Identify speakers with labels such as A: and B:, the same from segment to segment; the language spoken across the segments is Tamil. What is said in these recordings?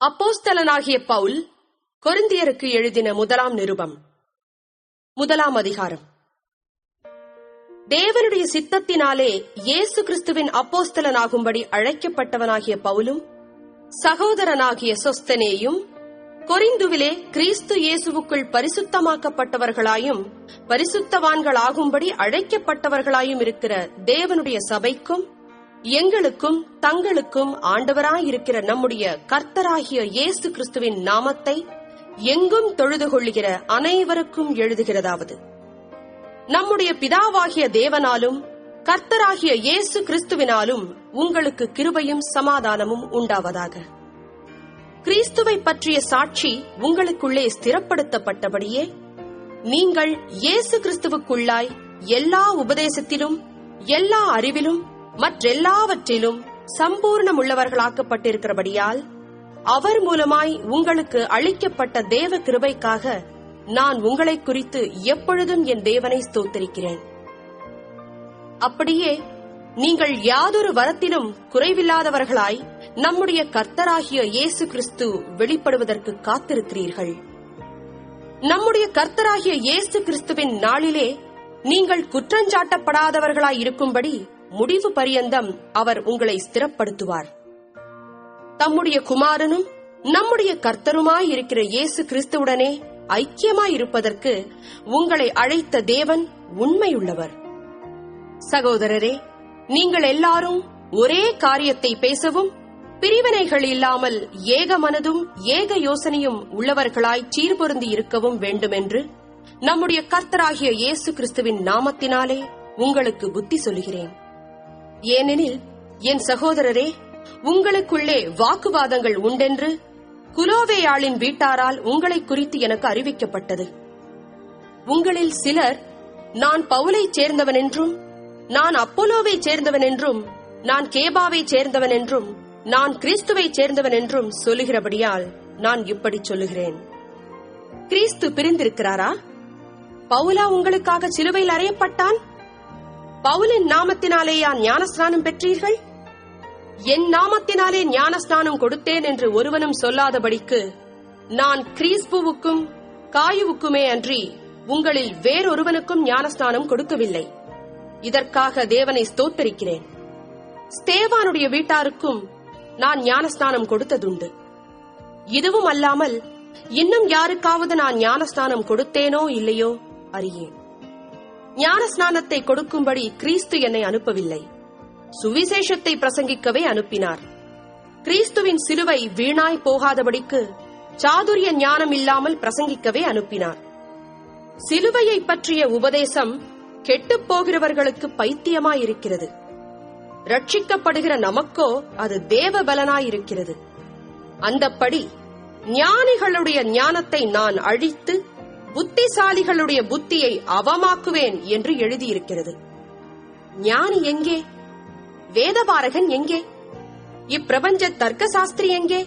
A: அப்போஸ்தலனாகிய பவுல் கொரிந்தியருக்கு எழுதின முதலாம் நிருபம். 1 அதிகாரம். தேவனுடைய சித்தத்தினாலே இயேசு கிறிஸ்துவின் அப்போஸ்தலனாகும்படி அழைக்கப்பட்டவனாகிய பவுலும் சகோதரனாகிய சொஸ்தெனேயும் கொரிந்துவிலே கிறிஸ்து இயேசுவுக்குள் பரிசுத்தமாக்கப்பட்டவர்களாயும் பரிசுத்தவான்களாகும்படி அழைக்கப்பட்டவர்களாயும் இருக்கிற தேவனுடைய சபைக்கும் எங்களுக்கும் தங்களுக்கும் ஆண்டவராயிருக்கிற நம்முடைய கர்த்தராகிய இயேசு கிறிஸ்துவின் நாமத்தை எங்கும் தொழுது கொள்ளுகிற அனைவருக்கும் எழுதுகிறதாவது, நம்முடைய பிதாவாகிய தேவனாலும் கர்த்தராகிய இயேசு கிறிஸ்துவினாலும் உங்களுக்கு கிருபையும் சமாதானமும் உண்டாவதாக. கிறிஸ்துவை பற்றிய சாட்சி உங்களுக்குள்ளே ஸ்திரப்படுத்தப்பட்டபடியே நீங்கள் இயேசு கிறிஸ்துவுக்குள்ளாய் எல்லா உபதேசத்திலும் எல்லா அறிவிலும் மற்றெல்லாவற்றிலும் சம்பூர்ணமுள்ளவர்களாக்கப்பட்டிருக்கிறபடியால் அவர் மூலமாய் உங்களுக்கு அளிக்கப்பட்ட தேவ கிருபைக்காக நான் உங்களை குறித்து எப்பொழுதும் என் தேவனை ஸ்தோத்திரிக்கிறேன். அப்படியே நீங்கள் யாதொரு வரத்திலும் குறைவில்லாதவர்களாய் நம்முடைய கர்த்தராகிய இயேசு கிறிஸ்து வெளிப்படுவதற்கு காத்திருக்கிறீர்கள். நம்முடைய கர்த்தராகிய இயேசு கிறிஸ்துவின் நாளிலே நீங்கள் குற்றஞ்சாட்டப்படாதவர்களாய் இருக்கும்படி முடிவு பரியந்தம் அவர் உங்களை ஸ்திரப்படுத்துவார். தம்முடைய குமாரனும் நம்முடைய கர்த்தருமாயிருக்கிற இயேசு கிறிஸ்துவுடனே ஐக்கியமாயிருப்பதற்கு உங்களை அழைத்த தேவன் உண்மையுள்ளவர். சகோதரரே, நீங்கள் எல்லாரும் ஒரே காரியத்தை பேசவும் பிரிவினைகள் இல்லாமல் ஏக மனதும் ஏக யோசனையும் உள்ளவர்களாய் சீர்பொருந்தி இருக்கவும் வேண்டுமென்று நம்முடைய கர்த்தராகிய இயேசு கிறிஸ்துவின் நாமத்தினாலே உங்களுக்கு புத்தி சொல்லுகிறேன். ஏனெனில் என் சகோதரரே, உங்களுக்குள்ளே வாக்குவாதங்கள் உண்டென்று குலோவேயாளின் வீட்டாரால் உங்களை குறித்து எனக்கு அறிவிக்கப்பட்டது. உங்களில் சிலர் நான் பவுலைச் சேர்ந்தவன் என்றும் நான் அப்போலோவைச் சேர்ந்தவன் என்றும் நான் கேபாவைச் சேர்ந்தவன் என்றும் நான் கிறிஸ்துவைச் சேர்ந்தவன் என்றும் சொல்லுகிறபடியால் நான் இப்படி சொல்லுகிறேன். கிறிஸ்து பிரிந்திருக்கிறாரா? பவுலா உங்களுக்காக சிலுவையில் அறையப்பட்டான்? பவுலின் நாமத்தினாலேயா ஞானஸ்நானம் பெற்றீர்கள்? என் நாமத்தினாலே ஞானஸ்நானம் கொடுத்தேன் என்று ஒருவனும் சொல்லாதபடிக்கு நான் கிறிஸ்புவுக்கும் காயுவுக்குமே அன்றி உங்களில் வேறொருவனுக்கும் ஞானஸ்நானம் கொடுக்கவில்லை. இதற்காக தேவனை ஸ்தோத்தரிக்கிறேன். ஸ்தேவானுடைய வீட்டாருக்கும் நான் ஞானஸ்நானம் கொடுத்ததுண்டு. இதுவும் அல்லாமல் இன்னும் யாருக்காவது நான் ஞானஸ்நானம் கொடுத்தேனோ இல்லையோ அறியேன். ஞானஸ்நானத்தை கொடுக்கும்படி கிறிஸ்து என்னை அனுப்பவில்லை, சுவிசேஷத்தை பிரசங்கிக்கவே அனுப்பினார். கிறிஸ்துவின் சிலுவை வீணாய் போகாதபடிக்கு சாதுரிய ஞானம் இல்லாமல் பிரசங்கிக்கவே அனுப்பினார். சிலுவையை பற்றிய உபதேசம் கெட்டுப் போகிறவர்களுக்கு பைத்தியமாயிருக்கிறது, ரட்சிக்கப்படுகிற நமக்கோ அது தேவ பலனாயிருக்கிறது. அந்தப்படி ஞானிகளுடைய ஞானத்தை நான் அழித்து புத்திசாலிகளுடைய புத்தியை அவமாக்குவேன் என்று எழுதியிருக்கிறது. ஞானி எங்கே? வேதபாரகன் எங்கே? இப்பிரபஞ்ச தர்க்க சாஸ்திரி எங்கே?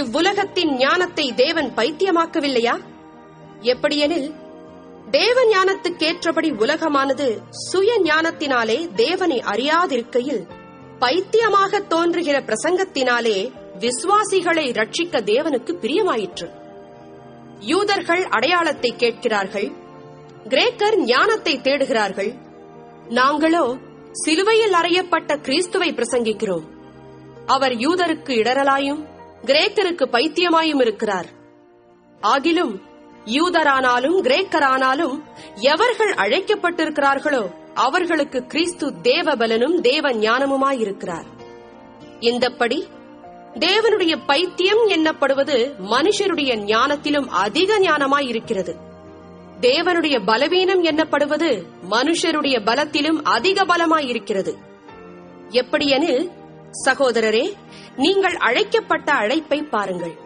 A: இவ்வுலகத்தின் ஞானத்தை தேவன் பைத்தியமாக்கவில்லையா? எப்படியெனில் தேவ ஞானத்துக்கேற்றபடி உலகமானது சுய ஞானத்தினாலே தேவனை அறியாதிருக்கையில் பைத்தியமாக தோன்றுகிற பிரசங்கத்தினாலே விசுவாசிகளை ரட்சிக்க தேவனுக்கு பிரியமாயிற்று. யூதர்கள் அடையாளத்தை கேட்கிறார்கள், கிரேக்கர் ஞானத்தை தேடுகிறார்கள். நாங்களோ சிலுவையில் அறையப்பட்ட கிறிஸ்துவை பிரசங்கிக்கிறோம். அவர் யூதருக்கு இடரலாயும் கிரேக்கருக்கு பைத்தியமாயும் இருக்கிறார். ஆகிலும் யூதரானாலும் கிரேக்கரானாலும் எவர்கள் அழைக்கப்பட்டிருக்கிறார்களோ அவர்களுக்கு கிறிஸ்து தேவபலனும் தேவ ஞானமுமாயிருக்கிறார். இந்தப்படி தேவனுடைய பைத்தியம் என்னப்படுவது மனுஷருடைய ஞானத்திலும் அதிக ஞானமாயிருக்கிறது. தேவனுடைய பலவீனம் என்னப்படுவது மனுஷருடைய பலத்திலும் அதிக பலமாயிருக்கிறது. எப்படியெனில், சகோதரரே, நீங்கள் அழைக்கப்பட்ட அழைப்பை பாருங்கள்.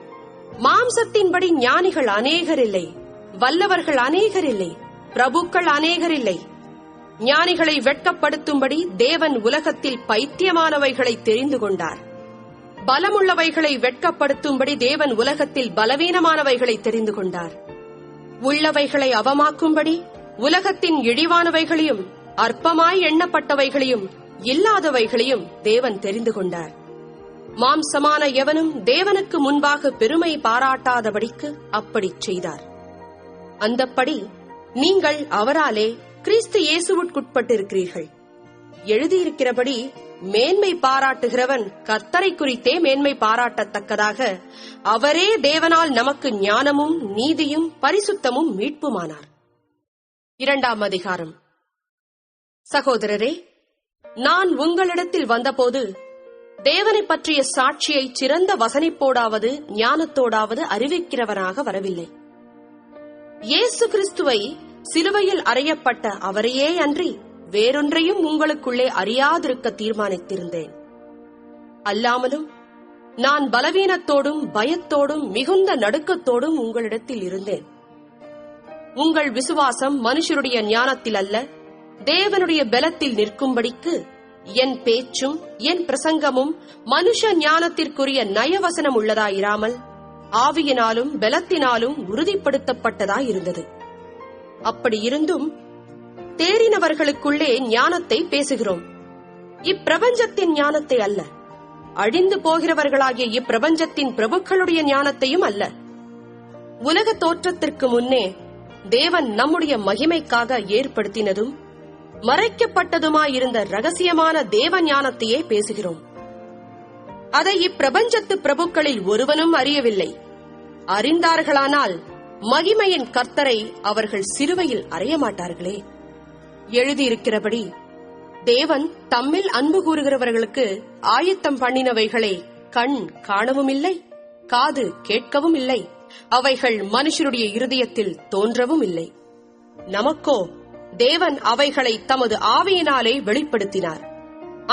A: மாம்சத்தின்படி ஞானிகள் அநேகர் இல்லை, வல்லவர்கள் அநேகர் இல்லை, பிரபுக்கள் அநேகர் இல்லை. ஞானிகளை வெட்கப்படுத்தும்படி தேவன் உலகத்தில் பைத்தியமானவைகளை தெரிந்து கொண்டார். பலமுள்ளவைகளை வெட்கப்படுத்தும்படி தேவன் உலகத்தில் பலவீனமானவைகளை தெரிந்து கொண்டார். உள்ளவைகளை அவமாக்கும்படி உலகத்தின் இழிவானவைகளையும் அற்பமாய் எண்ணப்பட்டவைகளையும் இல்லாதவைகளையும் தேவன் தெரிந்து கொண்டார். மாம்சமான எவனும் தேவனுக்கு முன்பாக பெருமை பாராட்டாதபடிக்கு அப்படிச் செய்தார். அந்தப்படி நீங்கள் அவராலே கிறிஸ்து இயேசுவுக்குட்பட்டிருக்கிறீர்கள். எழுதியிருக்கிறபடி மேன்மை பாராட்டுகிறவன் கர்த்தரை குறித்தே மேன்மை பாராட்டத்தக்கதாக அவரே தேவனால் நமக்கு ஞானமும் நீதியும் பரிசுத்தமும் மீட்புமானார். 2ஆம் அதிகாரம். சகோதரரே, நான் உங்களிடத்தில் வந்தபோது தேவனை பற்றிய சாட்சியை சிறந்த வசனிப்போடாவது ஞானத்தோடாவது அறிவிக்கிறவனாக வரவில்லை. இயேசு கிறிஸ்துவை சிலுவையில் அறையப்பட்ட அவரையே அன்றி வேறொன்றையும் உங்களுக்குள்ளே அறியாதிருக்க தீர்மானித்திருந்தேன். அல்லாமலும் நான் பலவீனத்தோடும் பயத்தோடும் மிகுந்த நடுக்கத்தோடும் உங்களிடத்தில் இருந்தேன். உங்கள் விசுவாசம் மனுஷருடைய ஞானத்தில் அல்ல, தேவனுடைய பலத்தில் நிற்கும்படிக்கு என் பேச்சும் என் பிரசங்கமும் மனுஷ ஞானத்திற்குரிய நயவசனம் உள்ளதாயிராமல் ஆவியினாலும் பலத்தினாலும் உறுதிப்படுத்தப்பட்டதாயிருந்தது. அப்படி இருந்தும் தேறினவர்களுக்குள்ளே ஞானத்தை பேசுகிறோம். இப்பிரபஞ்சத்தின் ஞானத்தை அல்ல, அழிந்து போகிறவர்களாகிய இப்பிரபஞ்சத்தின் பிரபுக்களுடைய ஞானத்தையும் அல்ல. உலக தோற்றத்திற்கு முன்னே தேவன் நம்முடைய மகிமைக்காக ஏற்படுத்தினதும் மறைக்கப்பட்டதுமாயிருந்த ரகசியமான தேவ ஞானத்தையே பேசுகிறோம். அதை இப்பிரபஞ்சத்து பிரபுக்களில் ஒருவனும் அறியவில்லை. அறிந்தார்களானால் மகிமையின் கர்த்தரை அவர்கள் சிலுவையில் அறையமாட்டார்களே. எழுதியிருக்கிறபடி தேவன் தம்மில் அன்பு கூறுகிறவர்களுக்கு ஆயத்தம் பண்ணினவைகளை கண் காணவும் இல்லை, காது கேட்கவும் இல்லை, அவைகள் மனுஷருடைய இருதயத்தில் தோன்றவும் இல்லை. நமக்கோ தேவன் அவைகளை தமது ஆவியினாலே வெளிப்படுத்தினார்.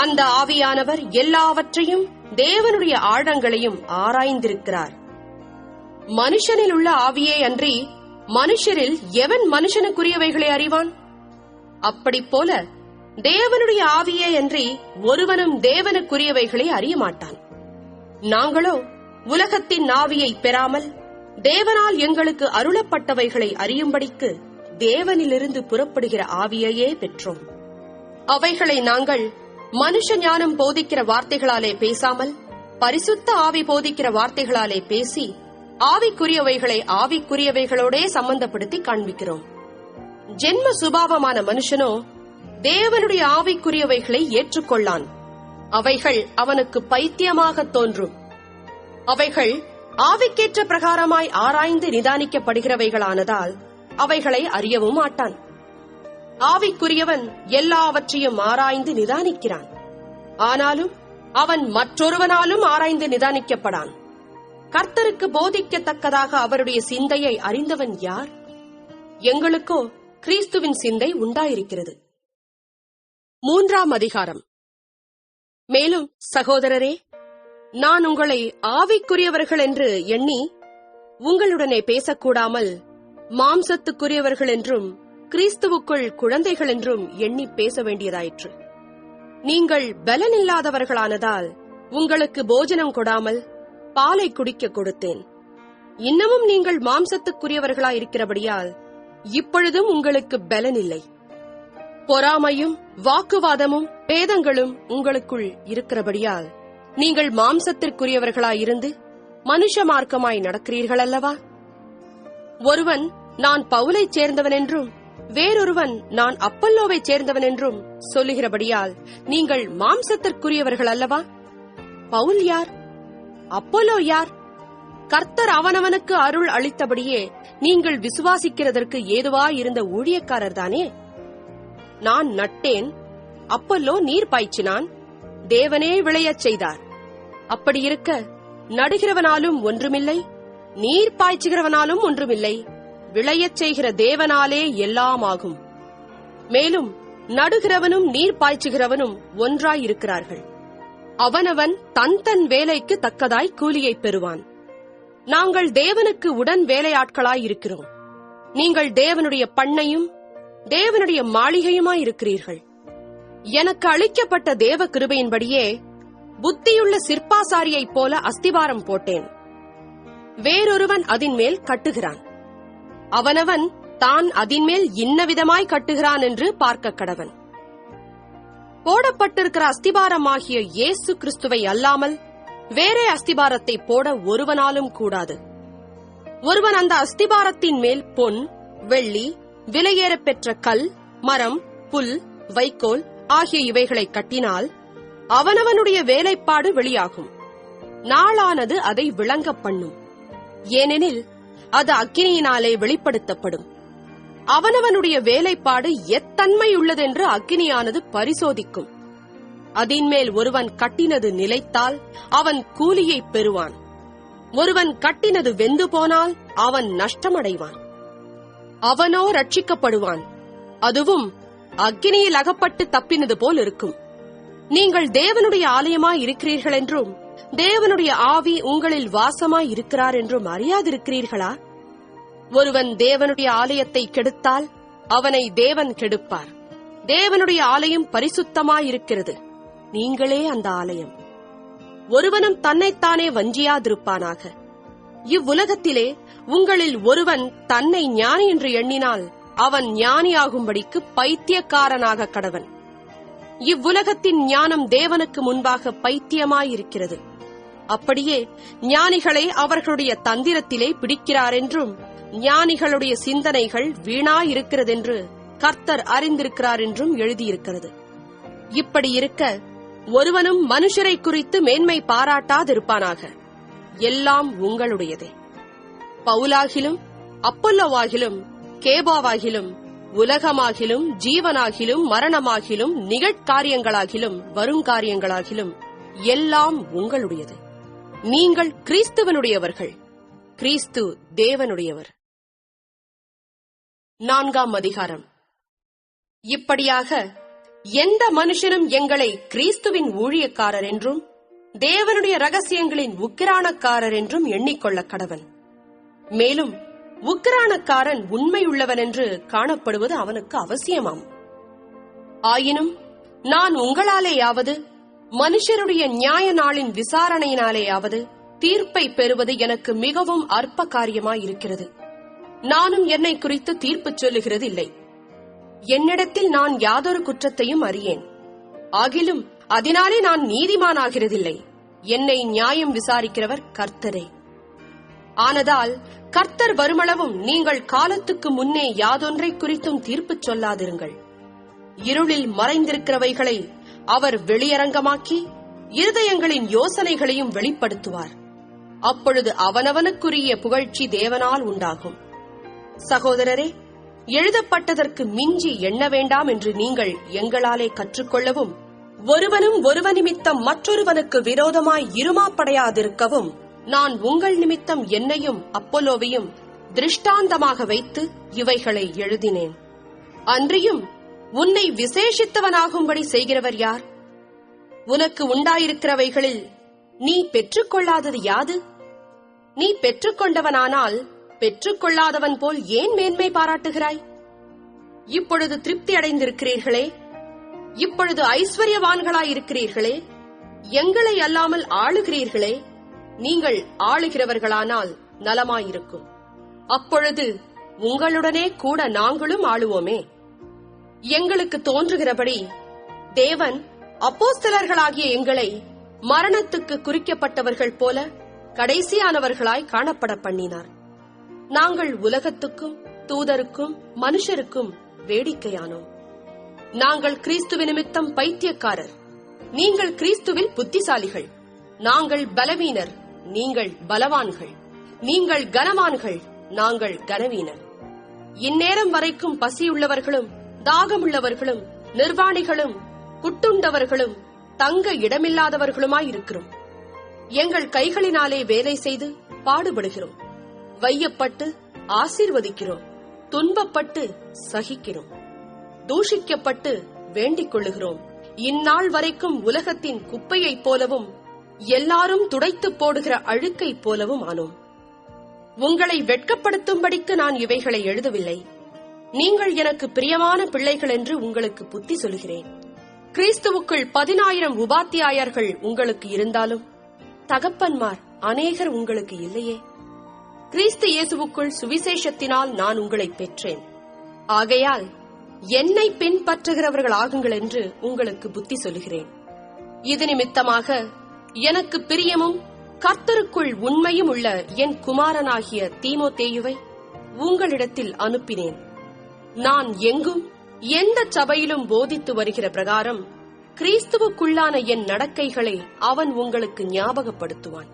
A: அந்த ஆவியானவர் எல்லாவற்றையும் தேவனுடைய ஆழங்களையும் ஆராய்ந்திருக்கிறார். மனுஷனில் உள்ள ஆவியே அன்றி மனுஷரில் எவன் மனுஷனுக்குரியவைகளை அறிவான்? அப்படிப்போல தேவனுடைய ஆவியே அன்றி ஒருவனும் தேவனுக்குரியவைகளை அறிய மாட்டான். நாங்களோ உலகத்தின் ஆவியை பெறாமல் தேவனால் எங்களுக்கு அருளப்பட்டவைகளை அறியும்படிக்கு தேவனிலிருந்து புறப்படுகிற ஆவியையே பெற்றோம். அவைகளை நாங்கள் மனுஷ ஞானம் போதிக்கிற வார்த்தைகளாலே பேசாமல் பரிசுத்த ஆவி போதிக்கிற வார்த்தைகளாலே பேசி ஆவிக்குரியவைகளை ஆவிக்குரியவைகளோடே சம்பந்தப்படுத்தி காண்பிக்கிறோம். ஜென்ம சுபாவமான மனுஷனோ தேவனுடைய ஆவிக்குரியவைகளை ஏற்றுக்கொள்ளான். அவைகள் அவனுக்கு பைத்தியமாக தோன்றும். அவைகள் ஆவிக்கேற்ற பிரகாரமாய் ஆராய்ந்து நிதானிக்கப்படுகிறவைகளானதால் அவைகளை அறியவும் மாட்டான். ஆவிக்குரியவன் எல்லாவற்றையும் ஆராய்ந்து நிதானிக்கிறான். ஆனாலும் அவன் மற்றொருவனாலும் ஆராய்ந்து நிதானிக்கப்படான். கர்த்தருக்கு போதிக்கத்தக்கதாக அவருடைய சிந்தையை அறிந்தவன் யார்? எங்களுக்கோ கிறிஸ்துவின் சிந்தை உண்டாயிருக்கிறது. 3ஆம் அதிகாரம். மேலும் சகோதரரே, நான் உங்களை ஆவிக்குரியவர்கள் என்று எண்ணி உங்களுடனே பேசக்கூடாமல் மாம்சத்துக்குரியவர்கள் என்றும் கிறிஸ்துவுக்குள் குழந்தைகள் என்றும் எண்ணி பேச வேண்டியதாயிற்று. நீங்கள் பலனில்லாதவர்களானதால் உங்களுக்கு போஜனம் கொடாமல் பாலை குடிக்க கொடுத்தேன். இன்னமும் நீங்கள் மாம்சத்துக்குரியவர்களாயிருக்கிறபடியால் இப்பொழுதும் உங்களுக்கு பலன் இல்லை. பொறாமையும் வாக்குவாதமும் பேதங்களும் உங்களுக்குள் இருக்கிறபடியால் நீங்கள் மாம்சத்திற்குரியவர்களாயிருந்து மனுஷ மார்க்கமாய் நடக்கிறீர்கள் அல்லவா? ஒருவன் நான் பவுலைச் சேர்ந்தவன் என்றும் வேறொருவன் நான் அப்பல்லோவைச் சேர்ந்தவன் என்றும் சொல்லுகிறபடியால் நீங்கள் மாம்சத்திற்குரியவர்கள் அல்லவா? பவுல் யார்? அப்பல்லோ யார்? கர்த்தர் அவனவனுக்கு அருள் அளித்தபடியே நீங்கள் விசுவாசிக்கிறதற்கு ஏதுவாயிருந்த ஊழியக்காரர் தானே. நான் நட்டேன், அப்பல்லோ நீர் பாய்ச்சினான், தேவனே விளையச் செய்தார். அப்படியிருக்க நடுகிறவனாலும் ஒன்றுமில்லை, நீர் பாய்ச்சுகிறவனாலும் ஒன்றுமில்லை, விளையச் செய்கிற தேவனாலே எல்லாமாகும். மேலும் நடுகிறவனும் நீர் பாய்ச்சுகிறவனும் ஒன்றாயிருக்கிறார்கள். அவனவன் தன் தன் வேலைக்கு தக்கதாய் கூலியைப் பெறுவான். நாங்கள் தேவனுக்கு உடன் வேலையாட்களாயிருக்கிறோம். நீங்கள் தேவனுடைய பண்ணையும் தேவனுடைய மாளிகையுமாயிருக்கிறீர்கள். எனக்கு அளிக்கப்பட்ட தேவ கிருபையின்படியே புத்தியுள்ள சிற்பாசாரியைப் போல அஸ்திபாரம் போட்டேன். வேறொருவன் அதின் மேல் கட்டுகிறான். அவனவன் தான் அதின் மேல் இன்னவிதமாய் கட்டுகிறான் என்று பார்க்க கடவன். போடப்பட்டிருக்கிற அஸ்திபாரமாகிய இயேசு கிறிஸ்துவை அல்லாமல் வேறே அஸ்திபாரத்தை போட ஒருவனாலும் கூடாது. ஒருவன் அந்த அஸ்திபாரத்தின் மேல் பொன், வெள்ளி, விலையேறப் பெற்ற கல், மரம், புல், வைக்கோல் ஆகிய இவைகளை கட்டினால் அவனவனுடைய வேலைப்பாடு வெளியாகும். நாளானது அதை விளங்க பண்ணும். ஏனெனில் அது அக்கினியினாலே வெளிப்படுத்தப்படும். அவனவனுடைய வேலைப்பாடு எத்தன்மையுள்ளதென்று அக்கினியானது பரிசோதிக்கும். அதின்மேல் ஒருவன் கட்டினது நிலைத்தால் அவன் கூலியை பெறுவான். ஒருவன் கட்டினது வெந்து போனால் அவன் நஷ்டமடைவான். அவனோ ரட்சிக்கப்படுவான், அதுவும் அக்கினியில் அகப்பட்டு தப்பினது போல் இருக்கும். நீங்கள் தேவனுடைய ஆலயமாய் இருக்கிறீர்கள் என்றும் தேவனுடைய ஆவி உங்களில் வாசமாய் இருக்கிறார் என்றும் அறியாதிருக்கிறீர்களா? ஒருவன் தேவனுடைய ஆலயத்தை கெடுத்தால் அவனை தேவன் கெடுப்பார். தேவனுடைய ஆலயம் பரிசுத்தமாயிருக்கிறது, நீங்களே அந்த ஆலயம். ஒருவனும் தன்னைத்தானே வஞ்சியாதிருப்பானாக. இவ்வுலகத்திலே உங்களில் ஒருவன் தன்னை ஞானி என்று எண்ணினால் அவன் ஞானியாகும்படிக்கு பைத்தியக்காரனாக கடவன். இவ்வுலகத்தின் ஞானம் தேவனுக்கு முன்பாக பைத்தியமாயிருக்கிறது. அப்படியே ஞானிகளை அவர்களுடைய தந்திரத்திலே பிடிக்கிறார் என்றும் ஞானிகளுடைய சிந்தனைகள் வீணாயிருக்கிறதென்று கர்த்தர் அறிந்திருக்கிறார் என்றும் எழுதியிருக்கிறது. இப்படி இருக்க ஒருவனும் மனுஷரை குறித்து மேன்மை பாராட்டாதிருப்பானாக. எல்லாம் உங்களுடையதே. பவுலாகிலும் அப்பல்லோவாகிலும் கேபாவாகிலும் உலகமாகிலும் ஜீவனாகிலும் மரணமாகிலும் நிகழ்காரியங்களாகிலும் வருங்காரியங்களாகிலும் எல்லாம் உங்களுடையது. நீங்கள் கிறிஸ்துவனுடையவர்கள், கிறிஸ்து தேவனுடையவர். 4ஆம் அதிகாரம். இப்படியாக எந்த மனுஷனும் எங்களை கிறிஸ்துவின் ஊழியக்காரர் என்றும் தேவனுடைய ரகசியங்களின் உக்கிரானக்காரர் என்றும் எண்ணிக்கொள்ள கடவன். மேலும் உக்கிரானக்காரன் உண்மையுள்ளவன் என்று காணப்படுவது அவனுக்கு அவசியமாம். ஆயினும் நான் உங்களாலேயாவது மனுஷருடைய நியாய நாளின் விசாரணையினாலேயாவது தீர்ப்பை பெறுவது எனக்கு மிகவும் அற்ப காரியமாயிருக்கிறது. நானும் என்னை குறித்து தீர்ப்பு சொல்லுகிறது இல்லை. என்னிடத்தில் நான் யாதொரு குற்றத்தையும் அறியேன். ஆகிலும் அதனாலே நான் நீதிமானாகிறதில்லை. என்னை நியாயம் விசாரிக்கிறவர் கர்த்தரே. ஆனதால் கர்த்தர் வருமளவும் நீங்கள் காலத்துக்கு முன்னே யாதொன்றை குறித்தும் தீர்ப்பு சொல்லாதிருங்கள். இருளில் மறைந்திருக்கிறவைகளை அவர் வெளியரங்கமாக்கி இருதயங்களின் யோசனைகளையும் வெளிப்படுத்துவார். அப்பொழுது அவனவனுக்குரிய புகழ்ச்சி தேவனால் உண்டாகும். சகோதரரே, எழுதப்பட்டதற்கு மிஞ்சி எண்ண வேண்டாம் என்று நீங்கள் எங்களாலே கற்றுக்கொள்ளவும், ஒருவனும் ஒருவன் நிமித்தம் மற்றொருவனுக்கு விரோதமாய் இருமாப்படையாதிருக்கவும் நான் உங்கள் நிமித்தம் என்னையும் அப்போலோவையும் திருஷ்டாந்தமாக வைத்து இவைகளை எழுதினேன். அன்றியும் உன்னை விசேஷித்தவனாகும்படி செய்கிறவர் யார்? உனக்கு உண்டாயிருக்கிறவைகளில் நீ பெற்றுக்கொள்ளாதது யாது? நீ பெற்றுக்கொண்டவனானால் பெற்றுக்கொள்ளாதவன் போல் ஏன் மேன்மை பாராட்டுகிறாய்? இப்பொழுது திருப்தி அடைந்திருக்கிறீர்களே, இப்பொழுது ஐஸ்வர்யவான்களாயிருக்கிறீர்களே, எங்களை அல்லாமல் ஆளுகிறீர்களே, நீங்கள் ஆளுகிறவர்களானால் நலமாயிருக்கும். அப்பொழுது உங்களுடனே கூட நாங்களும் ஆளுவோமே. எங்களுக்கு தோன்றுகிறபடி தேவன் அப்போஸ்தலர்களாகிய எங்களை மரணத்துக்கு குறிக்கப்பட்டவர்கள் போல கடைசியானவர்களாய் காணப்பட பண்ணினார். நாங்கள் உலகத்துக்கும் தூதருக்கும் மனுஷருக்கும் வேடிக்கையானோம். நாங்கள் கிறிஸ்துவ நிமித்தம் பைத்தியக்காரர், நீங்கள் கிறிஸ்துவில் புத்திசாலிகள். நாங்கள் பலவீனர், நீங்கள் பலவான்கள். நீங்கள் கனவான்கள், நாங்கள் கனவீனர். இந்நேரம் வரைக்கும் பசியுள்ளவர்களும் தாகமுள்ளவர்களும் நிர்வாணிகளும் குட்டுண்டவர்களும் தங்க இடமில்லாதவர்களுமாயிருக்கிறோம். எங்கள் கைகளினாலே வேலை செய்து பாடுபடுகிறோம். வையப்பட்டு ஆசீர்வதிக்கிறோம். துன்பப்பட்டு சகிக்கிறோம். தூஷிக்கப்பட்டு வேண்டிக் கொள்ளுகிறோம். இந்நாள் வரைக்கும் உலகத்தின் குப்பையைப் போலவும் எல்லாரும் துடைத்து போடுகிற அழுக்கைப் போலவும் ஆனோம். உங்களை வெட்கப்படுத்தும்படிக்கு நான் இவைகளை எழுதவில்லை. நீங்கள் எனக்கு பிரியமான பிள்ளைகள் என்று உங்களுக்கு புத்தி சொல்கிறேன். கிறிஸ்துவுக்குள் 10,000 உபாத்தியாயர்கள் உங்களுக்கு இருந்தாலும் தகப்பன்மார் அநேகர் உங்களுக்கு இல்லையே. கிறிஸ்து இயேசுவுக்குள் சுவிசேஷத்தினால் நான் உங்களை பெற்றேன். ஆகையால் என்னை பின்பற்றுகிறவர்கள் ஆகுங்கள் என்று உங்களுக்கு புத்தி சொல்கிறேன். இது நிமித்தமாக எனக்கு பிரியமும் கர்த்தருக்குள் உண்மையும் உள்ள என் குமாரனாகிய தீமோத்தேயுவை உங்களிடத்தில் அனுப்பினேன். நான் எங்கும் எந்த சபையிலும் போதித்து வருகிற பிரகாரம் கிறிஸ்துவுக்குள்ளான என் நடக்கைகளை அவன் உங்களுக்கு ஞாபகப்படுத்துவான்.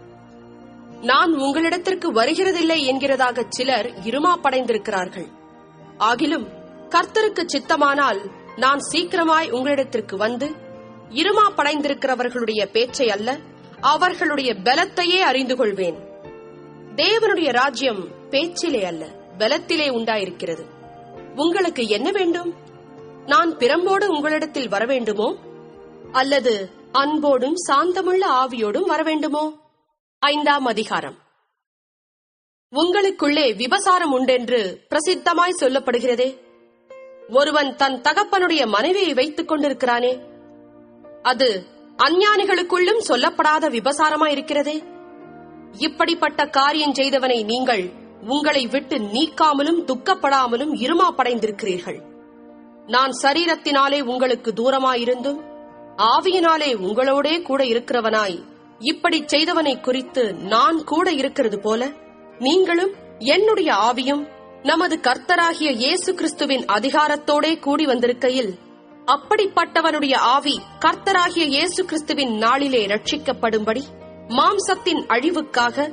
A: நான் உங்களிடத்திற்கு வருகிறதில்லை என்கிறதாக சிலர் இருமாப்படைந்திருக்கிறார்கள். ஆகிலும் கர்த்தருக்கு சித்தமானால் நான் சீக்கிரமாய் உங்களிடத்திற்கு வந்து இருமாப்படைந்திருக்கிறவர்களுடைய பேச்சை அல்ல, அவர்களுடைய பலத்தையே அறிந்து கொள்வேன். தேவனுடைய ராஜ்யம் பேச்சிலே அல்ல, பலத்திலே உண்டாயிருக்கிறது. உங்களுக்கு என்ன வேண்டும்? நான் பிரம்போடு உங்களிடத்தில் வரவேண்டுமோ, அல்லது அன்போடும் சாந்தமுள்ள ஆவியோடும் வரவேண்டுமோ? 5ஆம் அதிகாரம். உங்களுக்குள்ளே விபசாரம் உண்டென்று பிரசித்தமாய் சொல்லப்படுகிறதே. ஒருவன் தன் தகப்பனுடைய மனைவியை வைத்துக் கொண்டிருக்கிறானே, அது அஞ்ஞானிகளுக்குள்ளும் சொல்லப்படாத விபசாரமாயிருக்கிறதே. இப்படிப்பட்ட காரியம் செய்தவனை நீங்கள் உங்களை விட்டு நீக்காமலும் துக்கப்படாமலும் இருமாப்படைந்திருக்கிறீர்கள். நான் சரீரத்தினாலே உங்களுக்கு தூரமாயிருந்தும் ஆவியினாலே உங்களோடே கூட இருக்கிறவனாய் இப்படி செய்தவனை குறித்து நான் கூட இருக்கிறது போல, நீங்களும் என்னுடைய ஆவியும் நமது கர்த்தராகிய இயேசு கிறிஸ்துவின் அதிகாரத்தோடே கூடி வந்திருக்கையில், அப்படிப்பட்டவனுடைய ஆவி கர்த்தராகிய இயேசு கிறிஸ்துவின் நாளிலே ரட்சிக்கப்படும்படி மாம்சத்தின் அழிவுக்காக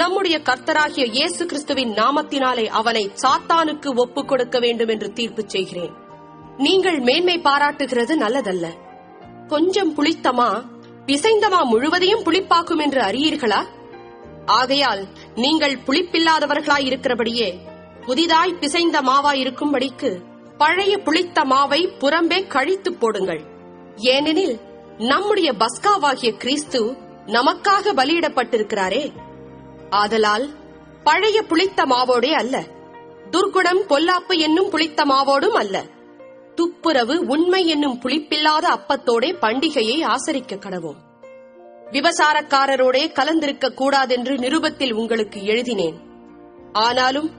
A: நம்முடைய கர்த்தராகிய இயேசு கிறிஸ்துவின் நாமத்தினாலே அவனை சாத்தானுக்கு ஒப்புக் கொடுக்க வேண்டும் என்று தீர்ப்பு செய்கிறேன். நீங்கள் மேன்மை பாராட்டுகிறது நல்லதல்ல. கொஞ்சம் புளித்தமா பிசைந்தமா முழுவதையும் புளிப்பாக்கும் என்று அறியீர்களா? ஆகையால் நீங்கள் புளிப்பில்லாதவர்களாயிருக்கிறபடியே புதிதாய் பிசைந்த மாவாயிருக்கும்படிக்கு பழைய புளித்த மாவை புறம்பே கழித்து போடுங்கள். ஏனெனில் நம்முடைய பஸ்காவாகிய கிறிஸ்து நமக்காக பலியிடப்பட்டிருக்கிறாரே. ஆதலால் பழைய புளித்த மாவோடே அல்ல, துர்குணம் பொல்லாப்பு என்னும் புளித்த மாவோடும் அல்ல, துப்புரவு உண்மை என்னும் புளிப்பில்லாத அப்பத்தோடே பண்டிகையை ஆசரிக்க கடவோம். விபசாரக்காரரோடே கலந்திருக்க கூடாதென்று நிருபத்தில் உங்களுக்கு எழுதினேன். ஆனாலும்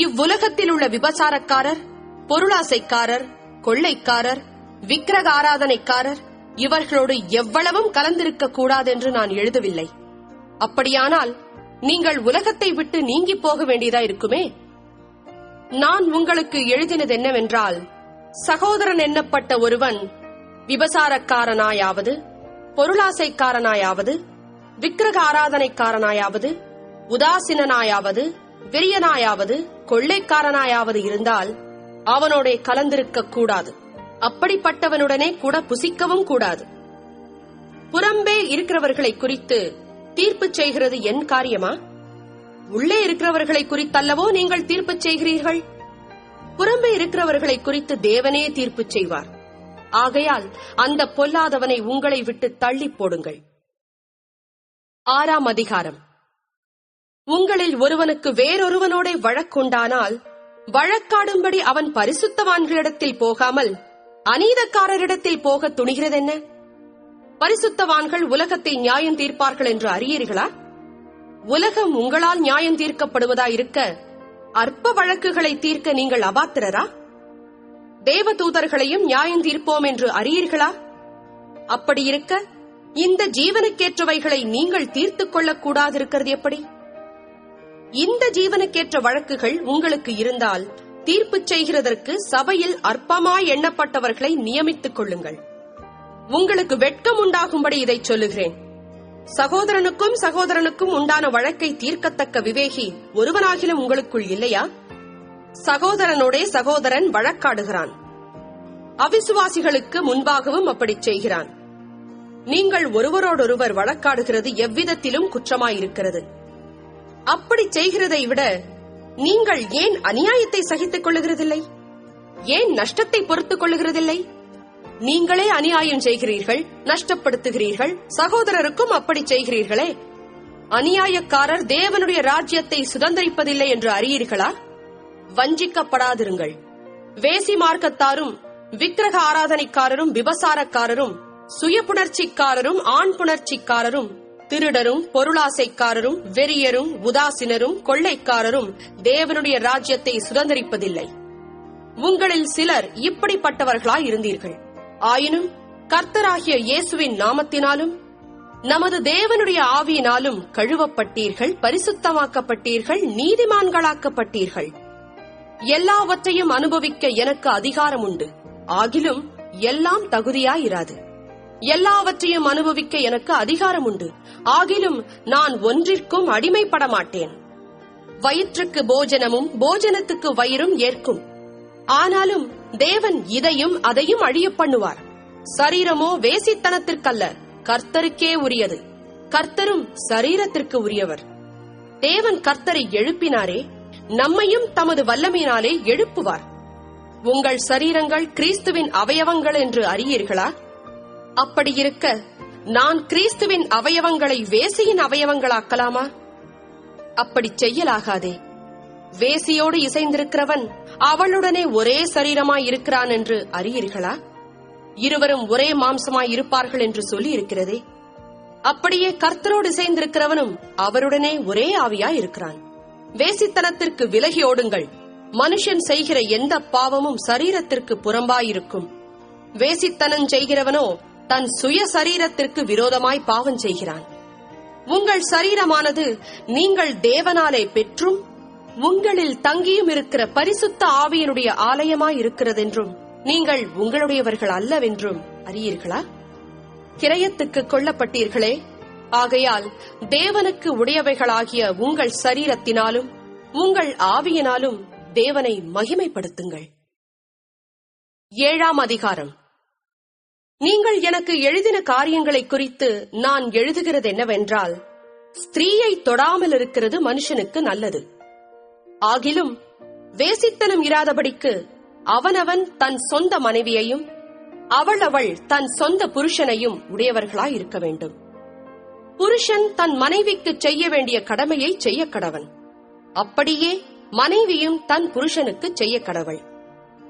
A: இவ்வுலகத்தில் உள்ள விபசாரக்காரர், பொருளாசைக்காரர், கொள்ளைக்காரர், விக்கிரக ஆராதனைக்காரர் இவர்களோடு எவ்வளவும் கலந்திருக்க கூடாதென்று நான் எழுதவில்லை. அப்படியானால் நீங்கள் உலகத்தை விட்டு நீங்கி போக வேண்டியதா இருக்குமே. நான் உங்களுக்கு எழுதினது என்னவென்றால், சகோதரன் எண்ணப்பட்ட ஒருவன் விபசாரக்காரனாயாவது, பொருளாசைக்காரனாயாவது, விக்கிரக ஆராதனைக்காரனாயாவது, உதாசீனாயாவது, வெறியனாயாவது, கொள்ளைக்காரனாயாவது இருந்தால் அவனோட கலந்திருக்க கூடாது. அப்படிப்பட்டவனுடனே கூட புசிக்கவும் கூடாது. புறம்பே இருக்கிறவர்களை குறித்து தீர்ப்பு செய்கிறது என் காரியமா? உள்ளே இருக்கிறவர்களை குறித்தல்லவோ நீங்கள் தீர்ப்பு செய்கிறீர்கள். புறம்பே இருக்கிறவர்களை குறித்து தேவனே தீர்ப்பு செய்வார். ஆகையால் அந்த பொல்லாதவனை உங்களை விட்டு தள்ளி போடுங்கள். 6ஆம் அதிகாரம். உங்களில் ஒருவனுக்கு வேறொருவனோட வழக்குண்டானால் வழக்காடும்படி அவன் பரிசுத்தவான்களிடத்தில் போகாமல் அநீதக்காரரிடத்தில் போக துணிகிறதென்ன? பரிசுத்தவான்கள் உலகத்தை நியாயம் தீர்ப்பார்கள் என்று அறியீர்களா? உலகம் உங்களால் நியாயம் தீர்க்கப்படுவதாயிருக்க அற்ப வழக்குகளை தீர்க்க நீங்கள் அபாத்திரரா? தேவதூதர்களையும் நியாயம் தீர்ப்போம் என்று அறியீர்களா? அப்படியிருக்க இந்த ஜீவனுக்கேற்றவைகளை நீங்கள் தீர்த்துக் கொள்ளக் கூடாதிருக்கிறது எப்படி? இந்த ஜீவனுக்கேற்ற வழக்குகள் உங்களுக்கு இருந்தால் தீர்ப்பு செய்கிறதற்கு சபையில் அற்பமாய் எண்ணப்பட்டவர்களை நியமித்துக் கொள்ளுங்கள். உங்களுக்கு வெட்கம் உண்டாகும்படி இதை சொல்லுகிறேன். சகோதரனுக்கும் சகோதரனுக்கும் உண்டான வழக்கை தீர்க்கத்தக்க விவேகி ஒருவனாகிலும் உங்களுக்குள் இல்லையா? சகோதரனோடே சகோதரன் வழக்காடுகிறான். அவிசுவாசிகளுக்கு முன்பாகவும் அப்படி செய்கிறான். நீங்கள் ஒருவரோடொருவர் வழக்காடுகிறது எவ்விதத்திலும் குற்றமாயிருக்கிறது. அப்படி செய்கிறதை விட நீங்கள் ஏன் அநியாயத்தை சகித்துக் கொள்ளுகிறதில்லை? ஏன் நஷ்டத்தை பொறுத்துக் கொள்ளுகிறதில்லை? நீங்களே அநியாயம் செய்கிறீர்கள், நஷ்டப்படுத்துகிறீர்கள், சகோதரருக்கும் அப்படி செய்கிறீர்களே. அநியாயக்காரர் தேவனுடைய ராஜ்யத்தை சுதந்திரிப்பதில்லை என்று அறியீர்களா? வஞ்சிக்கப்படாதிருங்கள். வேசி மார்க்கத்தாரும், விக்கிரக ஆராதனைக்காரரும், விபசாரக்காரரும், சுய புணர்ச்சிக்காரரும், ஆண் புணர்ச்சிக்காரரும், திருடரும், பொருளாசைக்காரரும், வெறியரும், உதாசீனரும், கொள்ளைக்காரரும் தேவனுடைய ராஜ்யத்தை சுதந்திரிப்பதில்லை. உங்களில் சிலர் இப்படிப்பட்டவர்களாய் இருந்தீர்கள். ஆயினும் கர்த்தராகிய இயேசுவின் நாமத்தினாலும் நமது தேவனுடைய ஆவியினாலும் கழுவப்பட்டீர்கள், பரிசுத்தமாக்கப்பட்டீர்கள், நீதிமான்களாக்கப்பட்டீர்கள். எல்லாவற்றையும் அனுபவிக்க எனக்கு அதிகாரம் உண்டு. ஆகிலும் எல்லாம் தகுதியாயிராது. எல்லாவற்றையும் அனுபவிக்க எனக்கு அதிகாரம் உண்டு. ஆகிலும் நான் ஒன்றிற்கும் அடிமைப்பட மாட்டேன். வயிற்றுக்கு போஜனமும் போஜனத்துக்கு வயிறும் ஏற்கும். ஆனாலும் தேவன் இதையும் அதையும் அழிய பண்ணுவார். சரீரமோ வேசித்தனத்திற்கல்ல, கர்த்தருக்கே உரியது. கர்த்தரும் சரீரத்திற்கு உரியவர். தேவன் கர்த்தரை எழுப்பினாரே, நம்மையும் தமது வல்லமையினாலே எழுப்புவார். உங்கள் சரீரங்கள் கிறிஸ்துவின் அவயவங்கள் என்று அறியீர்களா? அப்படியிருக்க நான் கிறிஸ்துவின் அவயவங்களை வேசியின் அவயவங்களாக்கலாமா? அப்படி செய்யலாகாதே. வேசியோடு இசைந்திருக்கிறவன் அவளுடனே ஒரே சரீரமாயிருக்கிறான் என்று அறியீர்களா? இருவரும் ஒரே மாம்சமாய் இருப்பார்கள் என்று சொல்லி இருக்கிறதே. அப்படியே கர்த்தரோடு இசைந்திருக்கிறவனும் அவருடனே ஒரே ஆவியாய் இருக்கிறான். வேசித்தனத்திற்கு விலகி ஓடுங்கள். மனுஷன் செய்கிற எந்த பாவமும் சரீரத்திற்கு புறம்பாயிருக்கும். வேசித்தனம் செய்கிறவனோ தன் சுய சரீரத்திற்கு விரோதமாய் பாவம் செய்கிறான். உங்கள் சரீரமானது நீங்கள் தேவனாலே பெற்றும் உங்களில் தங்கியும் இருக்கிற பரிசுத்த ஆவியினுடைய ஆலயமாய் இருக்கிறதென்றும் நீங்கள் உங்களுடையவர்கள் அல்லவென்றும் அறியீர்களா? கிரயத்துக்கு கொள்ளப்பட்டீர்களே. ஆகையால் தேவனுக்கு உடையவைகளாகிய உங்கள் சரீரத்தினாலும் உங்கள் ஆவியினாலும் தேவனை மகிமைப்படுத்துங்கள். 7ஆம் அதிகாரம். நீங்கள் எனக்கு எழுதின காரியங்களை குறித்து நான் எழுதுகிறது என்னவென்றால், ஸ்திரீயை தொடாமல் இருக்கிறது மனுஷனுக்கு நல்லது. ஆகிலும் வேசித்தனம் இராதபடிக்கு அவனவன் தன் சொந்த மனைவியையும் அவள் தன் சொந்த புருஷனையும் உடையவர்களாய் இருக்க வேண்டும். புருஷன் தன் மனைவிக்கு செய்ய வேண்டிய கடமையை செய்ய கடவன். அப்படியே மனைவியும் தன் புருஷனுக்கு செய்ய கடவள்.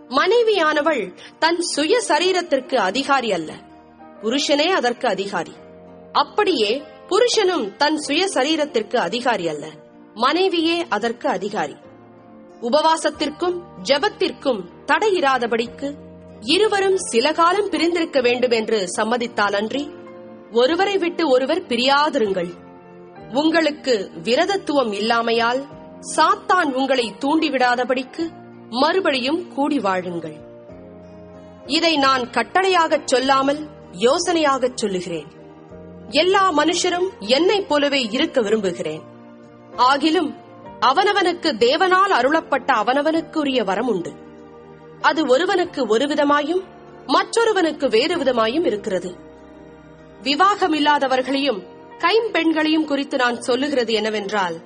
A: மனைவியானவள் தன் சுய சரீரத்திற்கு அதிகாரி அல்ல, புருஷனே அதற்கு அதிகாரி. அப்படியே புருஷனும் தன் சுய சரீரத்திற்கு அதிகாரி அல்ல, மனைவியே அதற்கு அதிகாரி. உபவாசத்திற்கும் ஜெபத்திற்கும் தடையிராதபடிக்கு இருவரும் சில காலம் பிரிந்திருக்க வேண்டும் என்று சம்மதித்தாலன்றி ஒருவரை விட்டு ஒருவர் பிரியாதிருங்கள். உங்களுக்கு விரதத்துவம் இல்லாமையால் சாத்தான் உங்களை தூண்டிவிடாதபடிக்கு மறுபடியும் கூடி வாழுங்கள். இதை நான் கட்டளையாகச் சொல்லாமல் யோசனையாகச் சொல்லுகிறேன். எல்லா மனுஷரும் என்னைப் போலவே இருக்க விரும்புகிறேன். ஆகிலும் அவனவனுக்கு தேவனால் அருளப்பட்ட அவனவனுக்குரிய வரம் உண்டு. அது ஒருவனுக்கு ஒரு விதமாயும் மற்றொருவனுக்கு வேறு விதமாயும் இருக்கிறது. விவாகமில்லாதவர்களையும் கைம்பெண்களையும் குறித்து நான் சொல்லுகிறது என்னவென்றால்,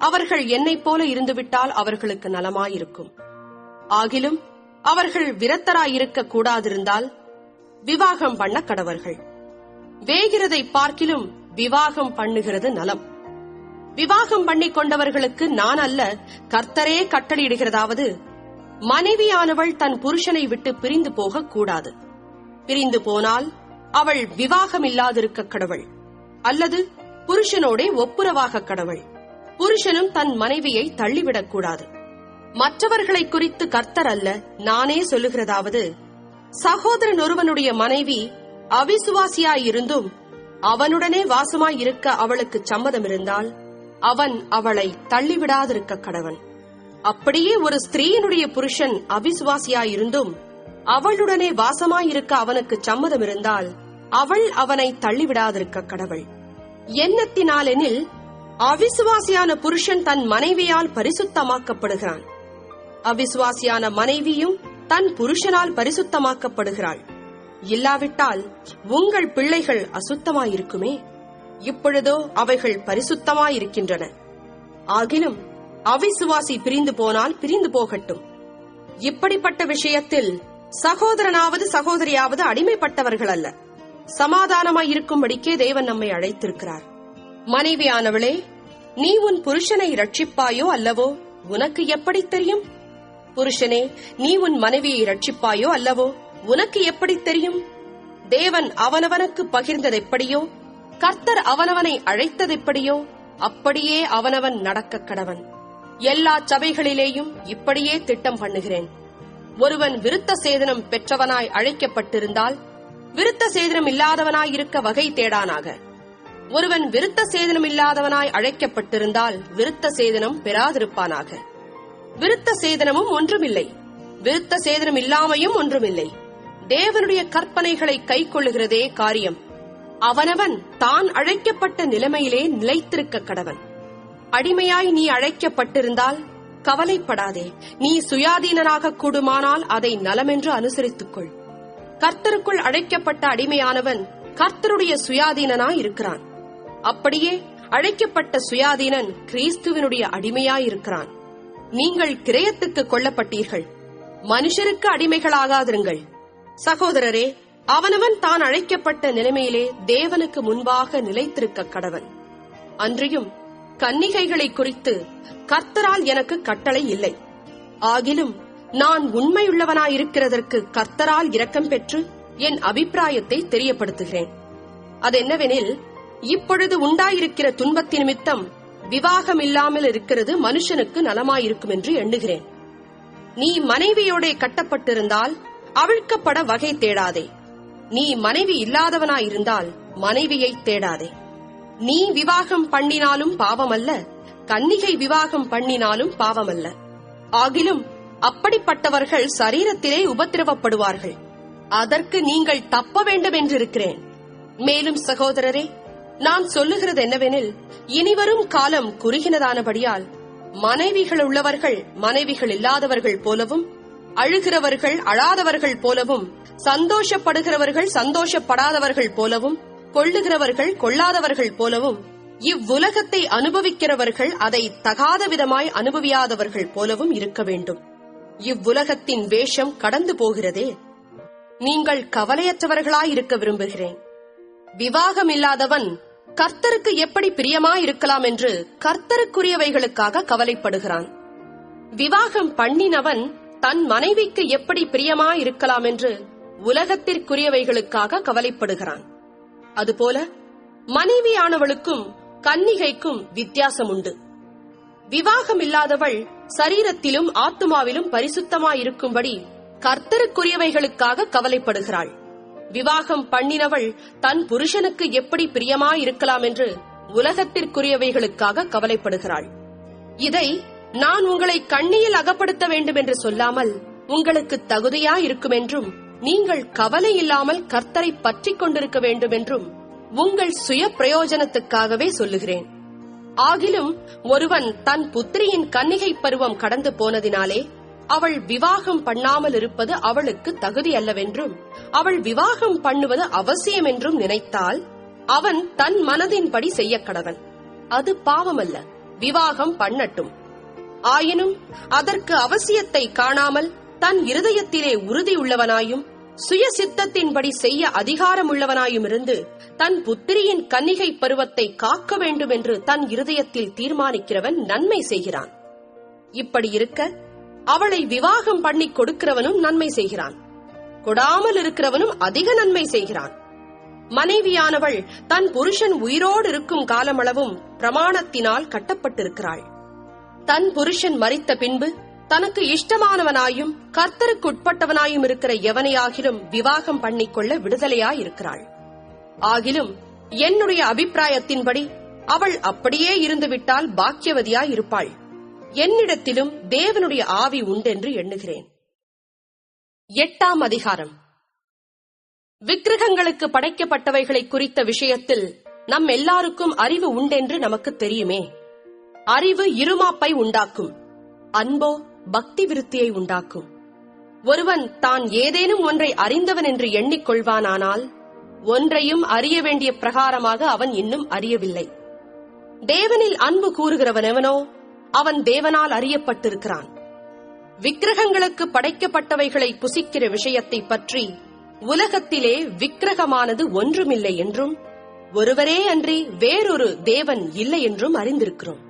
A: அவர்கள் என்னைப் போல இருந்துவிட்டால் அவர்களுக்கு நலமாயிருக்கும். ஆகிலும் அவர்கள் விரத்தராயிருக்க கூடாதிருந்தால் விவாகம் பண்ண கடவர்கள். வேகிறதை பார்க்கிலும் விவாகம் பண்ணுகிறது நலம். விவாகம் பண்ணிக் கொண்டவர்களுக்கு நான் அல்ல, கர்த்தரே கட்டளையிடுகிறதாவது, மனைவியானவள் தன் புருஷனை விட்டு பிரிந்து போக கூடாது. பிரிந்து போனால் அவள் விவாகம் இல்லாதிருக்க கடவள், அல்லது புருஷனோடே ஒப்புரவாக கடவள். புருஷனும் தன் மனைவியை தள்ளிவிடக் கூடாது. மற்றவர்களை குறித்து கர்த்தர் அல்ல, நானே சொல்லுகிறதாவது, சகோதரன் ஒருவனுடைய மனைவி அவிசுவாசியாயிருந்தும் அவனுடனே வாசமாயிருக்க அவளுக்கு சம்மதம் இருந்தால் அவன் அவளை தள்ளிவிடாதிருக்க கடவன். அப்படியே ஒரு ஸ்திரீயினுடைய புருஷன் அவிசுவாசியாயிருந்தும் அவளுடனே வாசமாயிருக்க அவனுக்கு சம்மதம் இருந்தால் அவள் அவனை தள்ளிவிடாதிருக்க கடவள். எண்ணத்தினாலெனில் அவிசுவாசியான புருஷன் தன் மனைவியால் பரிசுத்தமாக்கப்படுகிறான், அவிசுவாசியான மனைவியும் தன் புருஷனால் பரிசுத்தமாக்கப்படுகிறாள். இல்லாவிட்டால் உங்கள் பிள்ளைகள் அசுத்தமாயிருக்குமே, இப்பொழுதோ அவைகள் பரிசுத்தமாயிருக்கின்றன. ஆகிலும் அவிசுவாசி பிரிந்து போனால் பிரிந்து போகட்டும். இப்படிப்பட்ட விஷயத்தில் சகோதரனாவது சகோதரியாவது அடிமைப்பட்டவர்கள் அல்ல, சமாதானமாயிருக்கும்படிக்கே தேவன் நம்மை அழைத்திருக்கிறார். மனைவியானவளே, நீ உன் புருஷனை ரட்சிப்பாயோ அல்லவோ, உனக்கு எப்படி தெரியும்? புருஷனே, நீ உன் மனைவியை ரட்சிப்பாயோ அல்லவோ, உனக்கு எப்படி தெரியும்? தேவன் அவனவனுக்கு பகிர்ந்ததெப்படியோ, கர்த்தர் அவனவனை அழைத்ததெப்படியோ, அப்படியே அவனவன் நடக்க கடவன். எல்லா சபைகளிலேயும் இப்படியே திட்டம் பண்ணுகிறேன். ஒருவன் விருத்த சேதனம் பெற்றவனாய் அழைக்கப்பட்டிருந்தால் விருத்த சேதனம் இல்லாதவனாயிருக்க வகை தேடானாக. ஒருவன் விருத்த சேதனம் இல்லாதவனாய் அழைக்கப்பட்டிருந்தால் விருத்த சேதனம் பெறாதிருப்பானாக. விருத்த சேதனமும் ஒன்றுமில்லை, விருத்த சேதனம் இல்லாமையும் ஒன்றுமில்லை. தேவனுடைய கற்பனைகளை கைக்கொள்ளுகிறதே காரியம். அவனவன் தான் அழைக்கப்பட்ட நிலைமையிலே நிலைத்திருக்க கடவன். அடிமையாய் நீ அழைக்கப்பட்டிருந்தால் கவலைப்படாதே. நீ சுயாதீனனாக கூடுமானால் அதை நலமென்று அனுசரித்துக்கொள். கர்த்தருக்குள் அழைக்கப்பட்ட அடிமையானவன் கர்த்தருடைய சுயாதீனனாய் இருக்கிறான். அப்படியே அழைக்கப்பட்ட சுயாதீனன் கிறிஸ்துவினுடைய அடிமையாயிருக்கிறான். நீங்கள் கிரயத்துக்கு கொல்லப்பட்டீர்கள், மனுஷருக்கு அடிமைகளாகாதிருங்கள். சகோதரரே, அவனவன் தான் அழைக்கப்பட்ட நிலைமையிலே தேவனுக்கு முன்பாக நிலைத்திருக்க கடவன். அன்றியும் கன்னிகைகளை குறித்து கர்த்தரால் எனக்கு கட்டளை இல்லை. ஆகிலும் நான் உண்மையுள்ளவனாயிருக்கிறதற்கு கர்த்தரால் இரக்கம் பெற்று என் அபிப்பிராயத்தை தெரியப்படுத்துகிறேன். அதென்னவெனில், இப்பொழுது உண்டாயிருக்கிற துன்பத்தின் நிமித்தம் விவாகம் இல்லாமல் இருக்கிறது மனுஷனுக்கு நலமாயிருக்கும் என்று எண்ணுகிறேன். நீ மனைவியோட கட்டப்பட்டிருந்தால் அவிழ்க்கப்பட வகை தேடாதே. நீ மனைவி இல்லாதவனாயிருந்தால் மனைவியை தேடாதே. நீ விவாகம் பண்ணினாலும் பாவமல்ல, கன்னிகை விவாகம் பண்ணினாலும் பாவமல்ல. ஆகிலும் அப்படிப்பட்டவர்கள் சரீரத்திலே உபத்திரவப்படுவார்கள். அதற்கு நீங்கள் தப்ப வேண்டும் என்றிருக்கிறேன். மேலும் சகோதரரே, நான் சொல்லுகிறது என்னவெனில், இனிவரும் காலம் குறுகினதானபடியால் மனைவிகள் உள்ளவர்கள் மனைவிகள் இல்லாதவர்கள் போலவும், அழுகிறவர்கள் அழாதவர்கள் போலவும், சந்தோஷப்படுகிறவர்கள் சந்தோஷப்படாதவர்கள் போலவும், கொள்ளுகிறவர்கள் கொள்ளாதவர்கள் போலவும், இவ்வுலகத்தை அனுபவிக்கிறவர்கள் அதை தகாத விதமாய் அனுபவியாதவர்கள் போலவும் இருக்க வேண்டும். இவ்வுலகத்தின் வேஷம் கடந்து போகிறதே. நீங்கள் கவலையற்றவர்களாயிருக்க விரும்புகிறேன். விவாகம் இல்லாதவன் கர்த்தருக்கு எப்படி பிரியமாயிருக்கலாம் என்று கர்த்தருக்குரியவைகளுக்காக கவலைப்படுகிறான். விவாகம் பண்ணினவன் தன் மனைவிக்கு எப்படி பிரியமாயிருக்கலாம் என்று உலகத்திற்குரியவைகளுக்காக கவலைப்படுகிறான். அதுபோல மனைவியானவளுக்கும் கன்னிகைக்கும் வித்தியாசம் உண்டு. விவாகம் இல்லாதவள் சரீரத்திலும் ஆத்துமாவிலும் பரிசுத்தமாயிருக்கும்படி கர்த்தருக்குரியவைகளுக்காக கவலைப்படுகிறாள். விவாகம் பண்ணினவள் தன் புருஷனுக்கு எப்படி பிரியமாயிருக்கலாம் என்று உலகத்திற்குரியவைகளுக்காக கவலைப்படுகிறாள். இதை நான் உங்களை கண்ணியில் அகப்படுத்த வேண்டும் என்று சொல்லாமல் உங்களுக்கு தகுதியாயிருக்கும் என்றும், நீங்கள் கவலை இல்லாமல் கர்த்தரை பற்றிக் கொண்டிருக்க வேண்டும் என்றும் உங்கள் சுய பிரயோஜனத்துக்காகவே சொல்லுகிறேன். ஆகிலும் ஒருவன் தன் புத்திரியின் கன்னிகை பருவம் கடந்து போனதினாலே அவள் விவாகம் பண்ணாமல் இருப்பது அவளுக்கு தகுதி அல்லவென்றும், அவள் விவாகம் பண்ணுவது அவசியம் என்றும் நினைத்தால் அவன் தன் மனதின்படி செய்ய கடவன். அது பாவமல்ல, விவாகம் பண்ணட்டும். ஆயினும் அதற்கு அவசியத்தை காணாமல் தன் இருதயத்திலே உறுதியுள்ளவனாயும் சுய சித்தத்தின்படி செய்ய அதிகாரமுள்ளவனாயும் இருந்து தன் புத்திரியின் கன்னிகை பருவத்தை காக்க வேண்டும் என்று தன் இருதயத்தில் தீர்மானிக்கிறவன் நன்மை செய்கிறான். இப்படி இருக்க அவளை விவாகம் பண்ணி கொடுக்கிறவனும் நன்மை செய்கிறான், கொடாமல் இருக்கிறவனும் அதிக நன்மை செய்கிறான். மனைவியானவள் தன் புருஷன் உயிரோடு இருக்கும் காலமளவும் பிரமாணத்தினால் கட்டப்பட்டிருக்கிறாள். தன் புருஷன் மரித்த பின்பு தனக்கு இஷ்டமானவனாயும் கர்த்தருக்கு உட்பட்டவனாயும் இருக்கிற எவனையாகிலும் விவாகம் பண்ணிக்கொள்ள விடுதலையாயிருக்கிறாள். ஆகிலும் என்னுடைய அபிப்பிராயத்தின்படி அவள் அப்படியே இருந்துவிட்டால் பாக்கியவதியாயிருப்பாள். என்னிடத்திலும் தேவனுடைய ஆவி உண்டென்று எண்ணுகிறேன். 8ஆம் அதிகாரம். விக்கிரகங்களுக்கு படைக்கப்பட்டவைகளை குறித்த விஷயத்தில் நம் எல்லாருக்கும் அறிவு உண்டென்று நமக்கு தெரியுமே. அறிவு இருமாப்பை உண்டாக்கும், அன்போ பக்தி விருத்தியை உண்டாக்கும். ஒருவன் தான் ஏதேனும் ஒன்றை அறிந்தவன் என்று எண்ணிக்கொள்வானானால் ஒன்றையும் அறிய வேண்டிய பிரகாரமாக அவன் இன்னும் அறியவில்லை. தேவனில் அன்பு கூறுகிறவனெவனோ அவன் தேவனால் அறியப்பட்டிருக்கிறான். விக்கிரகங்களுக்கு படைக்கப்பட்டவைகளை புசிக்கிற விஷயத்தை பற்றி உலகத்திலே விக்கிரகமானது ஒன்றுமில்லை என்றும், ஒருவரே அன்றி வேறொரு தேவன் இல்லை என்றும் அறிந்திருக்கிறோம்.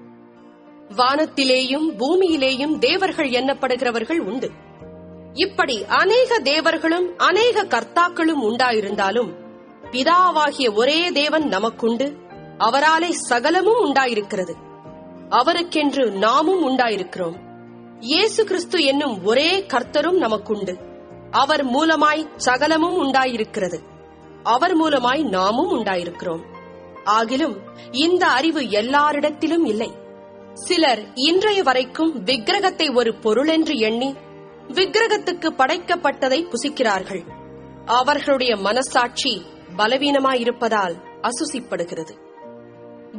A: வானத்திலேயும் பூமியிலேயும் தேவர்கள் எண்ணப்படுகிறவர்கள் உண்டு. இப்படி அநேக தேவர்களும் அநேக கர்த்தாக்களும் உண்டாயிருந்தாலும் பிதாவாகிய ஒரே தேவன் நமக்குண்டு, அவராலே சகலமும் உண்டாயிருக்கிறது. அவருக்கென்று நாமும் உண்டாயிருக்கிறோம். இயேசு கிறிஸ்து என்னும் ஒரே கர்த்தரும் நமக்குண்டு. அவர் மூலமாய் சகலமும் உண்டாயிருக்கிறது. அவர் மூலமாய் நாமும் உண்டாயிருக்கிறோம். ஆகிலும் இந்த அறிவு எல்லாரிடத்திலும் இல்லை. சிலர் இன்றைய வரைக்கும் விக்கிரகத்தை ஒரு பொருளென்று எண்ணி விக்கிரகத்துக்கு படைக்கப்பட்டதை புசிக்கிறார்கள். அவர்களுடைய மனசாட்சி பலவீனமாயிருப்பதால் அசுசிப்படுகிறது.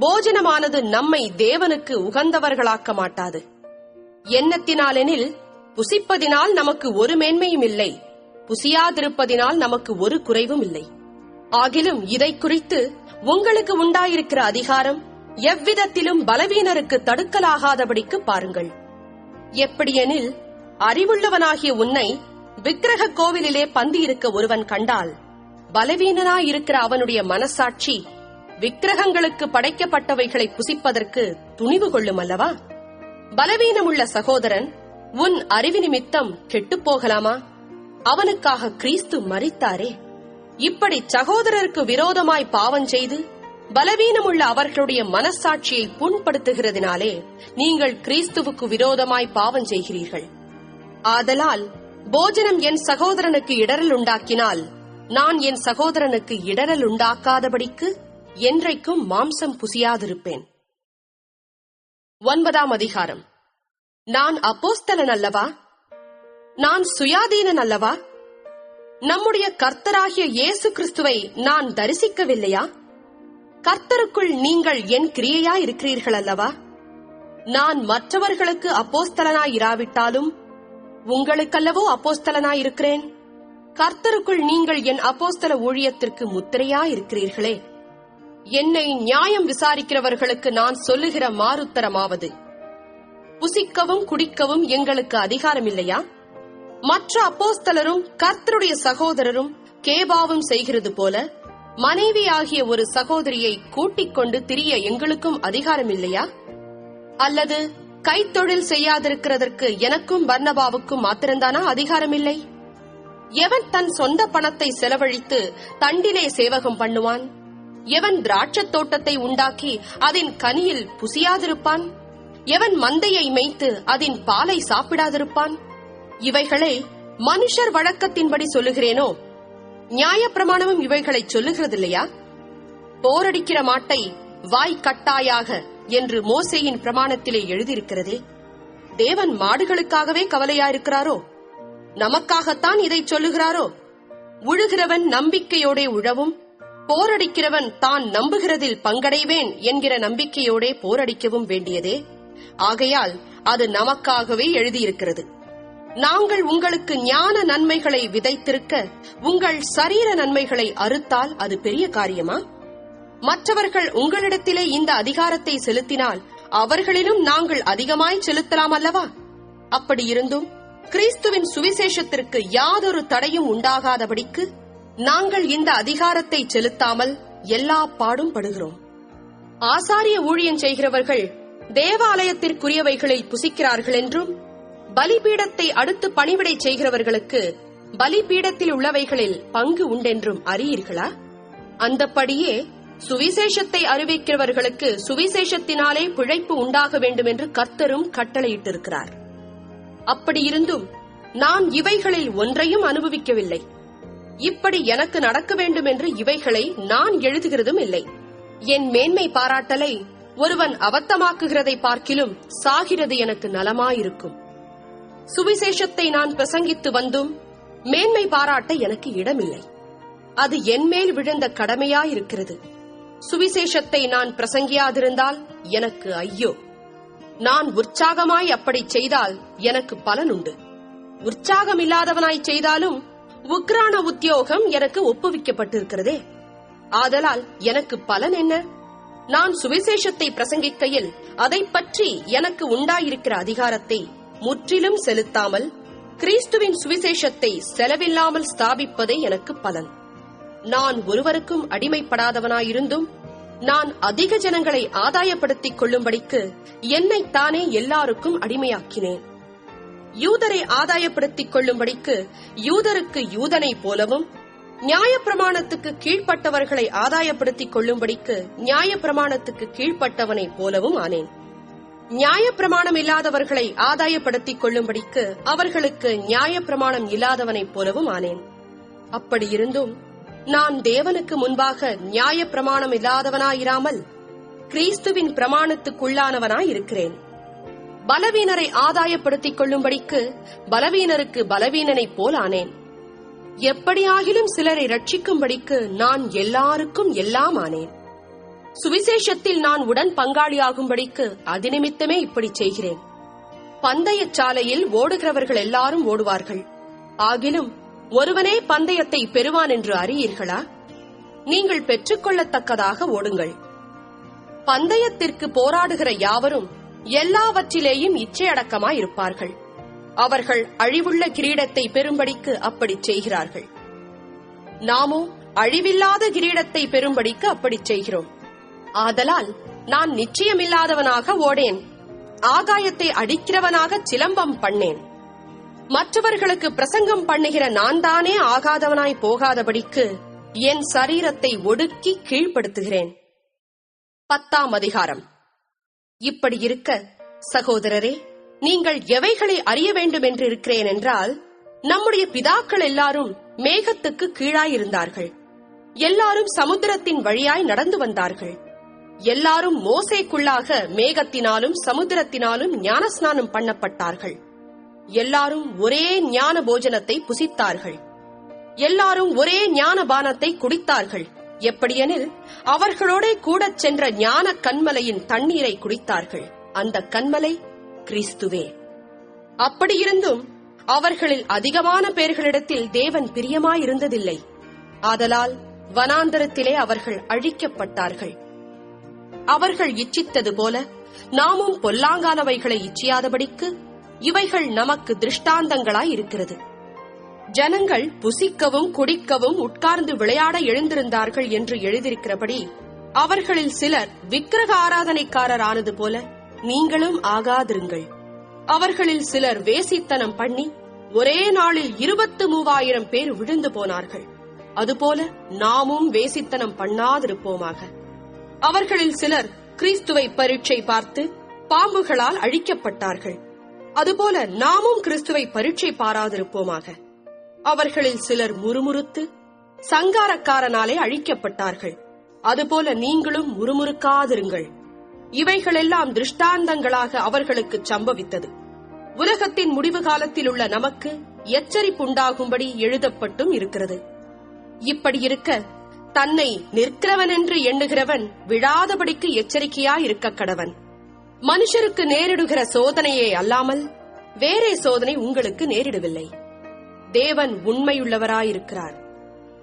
A: போஜனமானது நம்மை தேவனுக்கு உகந்தவர்களாக்க மாட்டாது. எண்ணத்தினாலெனில் புசிப்பதினால் நமக்கு ஒரு மேன்மையும் இல்லை, புசியாதிருப்பதினால் நமக்கு ஒரு குறைவும் இல்லை. ஆகிலும் இதை குறித்து உங்களுக்கு உண்டாயிருக்கிற அதிகாரம் எவ்விதத்திலும் பலவீனருக்கு தடுக்கலாகாதபடிக்கு பாருங்கள். எப்படியெனில், அறிவுள்ளவனாகிய உன்னை விக்கிரக கோவிலிலே பந்தியிருக்க ஒருவன் கண்டால், பலவீனனாயிருக்கிற அவனுடைய மனசாட்சி விக்கிரகங்களுக்கு படைக்கப்பட்டவைகளை புசிப்பதற்கு துணிவு கொள்ளும் அல்லவா? பலவீனமுள்ள சகோதரன் உன் அறிவு நிமித்தம் கெட்டுப்போகலாமா? அவனுக்காக கிறிஸ்து மரித்தாரே. இப்படி சகோதரருக்கு விரோதமாய் பாவம் செய்து பலவீனமுள்ள அவர்களுடைய மனசாட்சியை புண்படுத்துகிறதினாலே நீங்கள் கிறிஸ்துவுக்கு விரோதமாய் பாவம் செய்கிறீர்கள். ஆதலால் போஜனம் என் சகோதரனுக்கு இடரல் உண்டாக்கினால் நான் என் சகோதரனுக்கு இடரல் உண்டாக்காதபடிக்கு என்றைக்கும் மாம்சம் புசியாதிருப்பேன். 9ஆம் அதிகாரம். நான் அப்போஸ்தலன் அல்லவா? நான் சுயாதீனன் அல்லவா? நம்முடைய கர்த்தராகிய இயேசு கிறிஸ்துவை நான் தரிசிக்கவில்லையா? கர்த்தருக்குள் நீங்கள் என் கிரியையா இருக்கிறீர்கள் அல்லவா? நான் மற்றவர்களுக்கு அப்போஸ்தலனாயிராவிட்டாலும் உங்களுக்கல்லவோ அப்போஸ்தலனாயிருக்கிறேன். கர்த்தருக்குள் நீங்கள் என் அப்போஸ்தல ஊழியத்திற்கு முத்திரையாயிருக்கிறீர்களே. என்னை நியாயம் விசாரிக்கிறவர்களுக்கு நான் சொல்லுகிற மாறுத்தரமாவது, புசிக்கவும் குடிக்கவும் எங்களுக்கு அதிகாரம் இல்லையா? மற்ற அப்போஸ்தலரும் கர்த்தருடைய சகோதரரும் கேபாவும் செய்கிறது போல மனைவியாகிய ஒரு சகோதரியை கூட்டிக் கொண்டு திரிய எங்களுக்கும் அதிகாரம் இல்லையா? அல்லது கைத்தொழில் செய்யாதிருக்கிறதற்கு எனக்கும் பர்னபாவுக்கும் மாத்திரந்தானா அதிகாரம் இல்லை? எவன் தன் சொந்த பணத்தை செலவழித்து தண்டிலே சேவகம் பண்ணுவான்? எவன் திராட்சத் தோட்டத்தை உண்டாக்கி அதன் கனியில் புசியாதிருப்பான்? எவன் மந்தையை மேய்த்து அதன் பாலை சாப்பிடாதிருப்பான்? இவைகளை மனுஷர் வழக்கத்தின்படி சொல்லுகிறேனோ? நியாயப்பிரமாணமும் இவைகளை சொல்லுகிறதில்லையா? போரடிக்கிற மாட்டை வாய் கட்டாயாக என்று மோசேயின் பிரமாணத்திலே எழுதியிருக்கிறதே. தேவன் மாடுகளுக்காகவே கவலையாயிருக்கிறாரோ? நமக்காகத்தான் இதை சொல்லுகிறாரோ? உழுகிறவன் நம்பிக்கையோடே உழவும், போரடிக்கிறவன் தான் நம்புகிறதில் பங்கடைவேன் என்கிற நம்பிக்கையோடே போரடிக்கவும் வேண்டியதே. ஆகையால் அது நமக்காகவே எழுதியிருக்கிறது. நாங்கள் உங்களுக்கு ஞான நன்மைகளை விதைத்திருக்க உங்கள் சரீர நன்மைகளை அறுத்தால் அது பெரிய காரியமா? மற்றவர்கள் உங்களிடத்திலே இந்த அதிகாரத்தை செலுத்தினால் அவர்களிலும் நாங்கள் அதிகமாய் செலுத்தலாம் அல்லவா? அப்படியிருந்தும் கிறிஸ்துவின் சுவிசேஷத்திற்கு யாதொரு தடையும் உண்டாகாதபடிக்கு நாங்கள் இந்த அதிகாரத்தை செலுத்தாமல் எல்லா பாடும் படுகிறோம். ஆசாரிய ஊழியம் செய்கிறவர்கள் தேவாலயத்திற்குரியவைகளில் புசிக்கிறார்கள் என்றும், பலிபீடத்தை அடுத்து பணிவிடை செய்கிறவர்களுக்கு பலிபீடத்தில் உள்ளவைகளில் பங்கு உண்டென்றும் அறியீர்களா? அந்தப்படியே சுவிசேஷத்தை அறிவிக்கிறவர்களுக்கு சுவிசேஷத்தினாலே பிழைப்பு உண்டாக வேண்டும் என்று கர்த்தரும் கட்டளையிட்டிருக்கிறார். அப்படியிருந்தும் நான் இவைகளில் ஒன்றையும் அனுபவிக்கவில்லை. இப்படி எனக்கு நடக்க வேண்டும் என்று இவைகளை நான் எழுதுகிறதும் இல்லை. என் மேன்மை பாராட்டலை ஒருவன் அவத்தமாக்குகிறதை பார்க்கிலும் சாகிறது எனக்கு நலமாயிருக்கும். சுவிசேஷத்தை நான் பிரசங்கித்து வந்தும் மேன்மை பாராட்ட எனக்கு இடமில்லை. அது என் மேல் விழுந்த கடமையாயிருக்கிறது. சுவிசேஷத்தை நான் பிரசங்கியாதிருந்தால் எனக்கு ஐயோ! நான் உற்சாகமாய் அப்படி செய்தால் எனக்கு பலனுண்டு. உற்சாகமில்லாதவனாய் செய்தாலும் உக்ரான உத்தியோகம் எனக்கு ஒப்புவிக்கப்பட்டிருக்கிறதே. ஆதலால் எனக்கு பலன் என்ன? நான் சுவிசேஷத்தை பிரசங்கிக்கையில் அதை பற்றி எனக்கு உண்டாயிருக்கிற அதிகாரத்தை முற்றிலும் செலுத்தாமல் கிறிஸ்துவின் சுவிசேஷத்தை செலவில்லாமல் ஸ்தாபிப்பதே எனக்கு பலன். நான் ஒருவருக்கும் அடிமைப்படாதவனாயிருந்தும் நான் அதிக ஜனங்களை ஆதாயப்படுத்திக் கொள்ளும்படிக்கு என்னைத்தானே எல்லாருக்கும் அடிமையாக்கினேன். யூதரை ஆதாயப்படுத்திக் கொள்ளும்படிக்கு யூதருக்கு யூதனை போலவும், நியாயப்பிரமாணத்துக்கு கீழ்ப்பட்டவர்களை ஆதாயப்படுத்திக் கொள்ளும்படிக்கு நியாயப்பிரமாணத்துக்கு கீழ்ப்பட்டவனை போலவும் ஆனேன். நியாயப்பிரமாணம் இல்லாதவர்களை ஆதாயப்படுத்திக் கொள்ளும்படிக்கு அவர்களுக்கு நியாயப்பிரமாணம் இல்லாதவனைப் போலவும் ஆனேன். அப்படியிருந்தும் நான் தேவனுக்கு முன்பாக நியாய பிரமாணம் இல்லாதவனாயிராமல் கிறிஸ்துவின் பிரமாணத்துக்குள்ளானவனாயிருக்கிறேன். பலவீனரை ஆதாயப்படுத்திக் கொள்ளும்படிக்கு பலவீனருக்கு பலவீனனைப் போல் ஆனேன். எப்படியாகிலும் சிலரை ரட்சிக்கும்படிக்கு நான் எல்லாருக்கும் எல்லாம் ஆனேன். சுவிசேஷத்தில் நான் உடன் பங்காளியாகும்படிக்கு அதிநிமித்தமே இப்படி செய்கிறேன். பந்தயச் சாலையில் ஓடுகிறவர்கள் எல்லாரும் ஓடுவார்கள், ஆகிலும் ஒருவனே பந்தயத்தை பெறுவான் என்று அறியீர்களா? நீங்கள் பெற்றுக்கொள்ளத்தக்கதாக ஓடுங்கள். பந்தயத்திற்கு போராடுகிற யாவரும் எல்லாவற்றிலேயும் இச்சையடக்கமாயிருப்பார்கள். அவர்கள் அழிவுள்ள கிரீடத்தை பெறும்படிக்கு அப்படிச் செய்கிறார்கள். நாமோ அழிவில்லாத கிரீடத்தை பெறும்படிக்கு அப்படிச் செய்கிறோம். ஆதலால் நான் நிச்சயமில்லாதவனாக ஓடேன், ஆகாயத்தை அடிக்கிறவனாக சிலம்பம் பண்ணேன். மற்றவர்களுக்கு பிரசங்கம் பண்ணுகிற நான் தானே ஆகாதவனாய் போகாதபடிக்கு என் சரீரத்தை ஒடுக்கி கீழ்ப்படுத்துகிறேன். 10ஆம் அதிகாரம். இப்படி இருக்க சகோதரரே, நீங்கள் எவைகளை அறிய வேண்டும் என்று இருக்கிறேன் என்றால், நம்முடைய பிதாக்கள் எல்லாரும் மேகத்துக்கு கீழாயிருந்தார்கள். எல்லாரும் சமுத்திரத்தின் வழியாய் நடந்து வந்தார்கள். எல்லாரும் மோசேக்குள்ளாக மேகத்தினாலும் சமுத்திரத்தினாலும் ஞானஸ்நானம் பண்ணப்பட்டார்கள். எல்லாரும் ஒரே ஞான போஜனத்தை புசித்தார்கள். எல்லாரும் ஒரே ஞான பானத்தை குடித்தார்கள். எப்படியெனில் அவர்களோட கூட சென்ற ஞான கன்மலையின் தண்ணீரை குடித்தார்கள். அந்த கன்மலை கிறிஸ்துவே. அப்படியிருந்தும் அவர்களில் அதிகமான பேர்களிடத்தில் தேவன் பிரியமாயிருந்ததில்லை. ஆதலால் வனாந்தரத்திலே அவர்கள் அழிக்கப்பட்டார்கள். அவர்கள் இச்சித்தது போல நாமும் பொல்லாங்கானவைகளை இச்சியாதபடிக்கு இவைகள் நமக்கு திருஷ்டாந்தங்களாய் இருக்கிறது. ஜனங்கள் புசிக்கவும் குடிக்கவும் உட்கார்ந்து விளையாட எழுந்திருந்தார்கள் என்று எழுதியிருக்கிறபடி அவர்களில் சிலர் விக்கிரக ஆராதனைக்காரர் ஆனது போல நீங்களும் ஆகாதிருங்கள். அவர்களில் சிலர் வேசித்தனம் பண்ணி ஒரே நாளில் 23,000 பேர் விழுந்து போனார்கள். அதுபோல நாமும் வேசித்தனம் பண்ணாதிருப்போமாக. அவர்களில் சிலர் கிறிஸ்துவை பரீட்சை பார்த்து பாம்புகளால் அழிக்கப்பட்டார்கள். அதுபோல நாமும் கிறிஸ்துவை பரீட்சை பாராதிருப்போமாக. அவர்களில் சிலர் முறுமுறுத்து சங்காரக்காரனாலே அழிக்கப்பட்டார்கள். அதுபோல நீங்களும் முறுமுறுக்காதிருங்கள். இவைகளெல்லாம் திருஷ்டாந்தங்களாக அவர்களுக்கு சம்பவித்தது. உலகத்தின் முடிவு காலத்தில் உள்ள நமக்கு எச்சரிப்புண்டாகும்படி எழுதப்பட்டும் இருக்கிறது. இப்படி இருக்க தன்னை நிற்கிறவனென்று எண்ணுகிறவன் விழாதபடிக்கு எச்சரிக்கையாயிருக்க கடவன். மனுஷருக்கு நேரிடுகிற சோதனையே அல்லாமல் வேறே சோதனை உங்களுக்கு நேரிடவில்லை. தேவன் உண்மையுள்ளவராயிருக்கிறார்.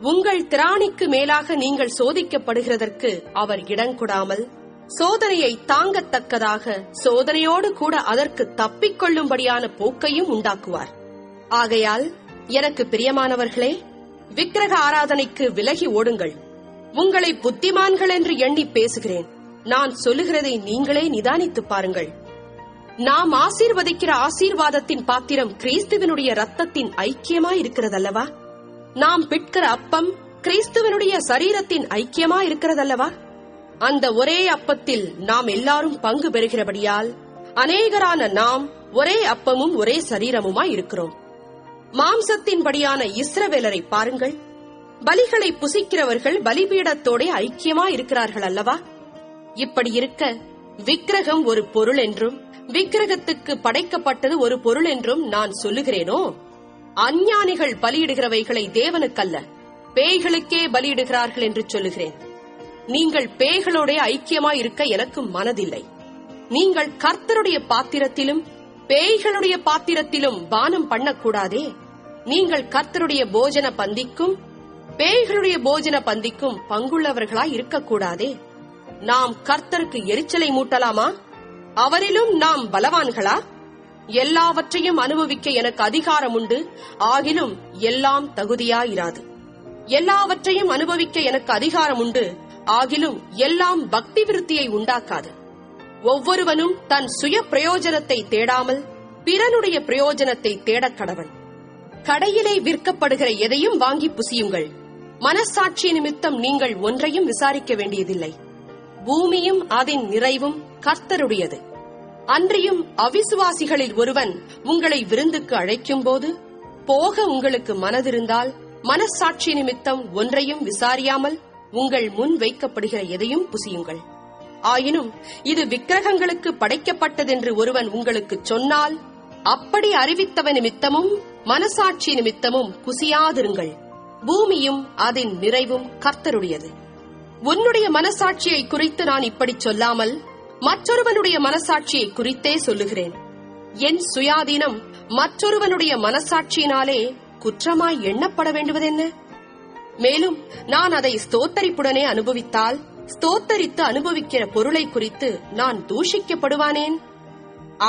A: உங்கள் திராணிக்கு மேலாக நீங்கள் சோதிக்கப்படுகிறதற்கு அவர் இடங்கொடாமல் சோதனையை தாங்கத்தக்கதாக சோதனையோடு கூட அதற்கு தப்பிக்கொள்ளும்படியான போக்கையும் உண்டாக்குவார். ஆகையால் எனக்கு பிரியமானவர்களே, விக்கிரக ஆராதனைக்கு விலகி ஓடுங்கள். உங்களை புத்திமான்கள் என்று எண்ணி பேசுகிறேன். நான் சொல்லுகிறதை நீங்களே நிதானித்து பாருங்கள். நாம் ஆசீர்வதிக்கிற ஆசீர்வாதத்தின் பாத்திரம் கிறிஸ்துவனுடைய இரத்தத்தின் ஐக்கியமாயிருக்கிறதல்லவா? நாம் பிட்கிற அப்பம் கிறிஸ்துவனுடைய சரீரத்தின் ஐக்கியமாயிருக்கிறதல்லவா? அந்த ஒரே அப்பத்தில் நாம் எல்லாரும் பங்கு பெறுகிறபடியால் அநேகரான நாம் ஒரே அப்பமும் ஒரே சரீரமுமாயிருக்கிறோம். மாம்சத்தின்படியான இஸ்ரவேலரை பாருங்கள். பலிகளை புசிக்கிறவர்கள் பலிபீடத்தோட ஐக்கியமாயிருக்கிறார்கள் அல்லவா? இப்படி இருக்க விக்கிரகம் ஒரு பொருள் என்றும் விக்கிரகத்துக்கு படைக்கப்பட்டது ஒரு பொருள் என்றும் நான் சொல்லுகிறேனோ? அஞ்ஞானிகள் பலியிடுகிறவைகளை தேவனுக்கல்ல பேய்களுக்கே பலியிடுகிறார்கள் என்று சொல்லுகிறேன். நீங்கள் பேய்களோட ஐக்கியமாயிருக்க எனக்கு மனதில்லை. நீங்கள் கர்த்தருடைய பாத்திரத்திலும் பேய்களுடைய பாத்திரத்திலும் பானம் பண்ணக்கூடாதே. நீங்கள் கர்த்தருடைய போஜன பந்திக்கும் பேய்களுடைய போஜன பந்திக்கும் பங்குள்ளவர்களாய் இருக்கக்கூடாதே. நாம் கர்த்தருக்கு எரிச்சலை மூட்டலாமா? அவரிலும் நாம் பலவான்களா? எல்லாவற்றையும் அனுபவிக்க எனக்கு அதிகாரம் உண்டு, ஆகிலும் எல்லாம் தகுதியாயிராது. எல்லாவற்றையும் அனுபவிக்க எனக்கு அதிகாரம் உண்டு, ஆகிலும் எல்லாம் பக்தி விருத்தியை உண்டாக்காது. ஒவ்வொருவனும் தன் சுய பிரயோஜனத்தை தேடாமல் பிறனுடைய பிரயோஜனத்தை தேடக் கடவன். கடையிலே விற்கப்படுகிற எதையும் வாங்கி புசியுங்கள். மனசாட்சி நிமித்தம் நீங்கள் ஒன்றையும் விசாரிக்க வேண்டியதில்லை. பூமியும் அதன் நிறைவும் கர்த்தருடையது. அன்றியும் அவிசுவாசிகளில் ஒருவன் உங்களை விருந்துக்கு அழைக்கும் போது போக உங்களுக்கு மனதிருந்தால் மனசாட்சி நிமித்தம் ஒன்றையும் விசாரியாமல் உங்கள் முன் வைக்கப்படுகிற எதையும் புசியுங்கள். ஆயினும் இது விக்கிரகங்களுக்கு படைக்கப்பட்டதென்று ஒருவன் உங்களுக்கு சொன்னால், அப்படி அறிவித்தவன் நிமித்தமும் மனசாட்சி நிமித்தமும் புசியாதிருங்கள். பூமியும் அதன் நிறைவும் கர்த்தருடையது. உன்னுடைய மனசாட்சியை குறித்து நான் இப்படி சொல்லாமல் மற்றொருவனுடைய மனசாட்சியை குறித்தே சொல்லுகிறேன். என் சுயாதீனம் மற்றொருவனுடைய மனசாட்சியினாலே குற்றமாய் எண்ணப்பட வேண்டுவதென்ன? மேலும் நான் அதை ஸ்தோத்தரிப்புடனே அனுபவித்தால், ஸ்தோத்தரித்து அனுபவிக்கிற பொருளை குறித்து நான் தூஷிக்கப்படுவானேன்?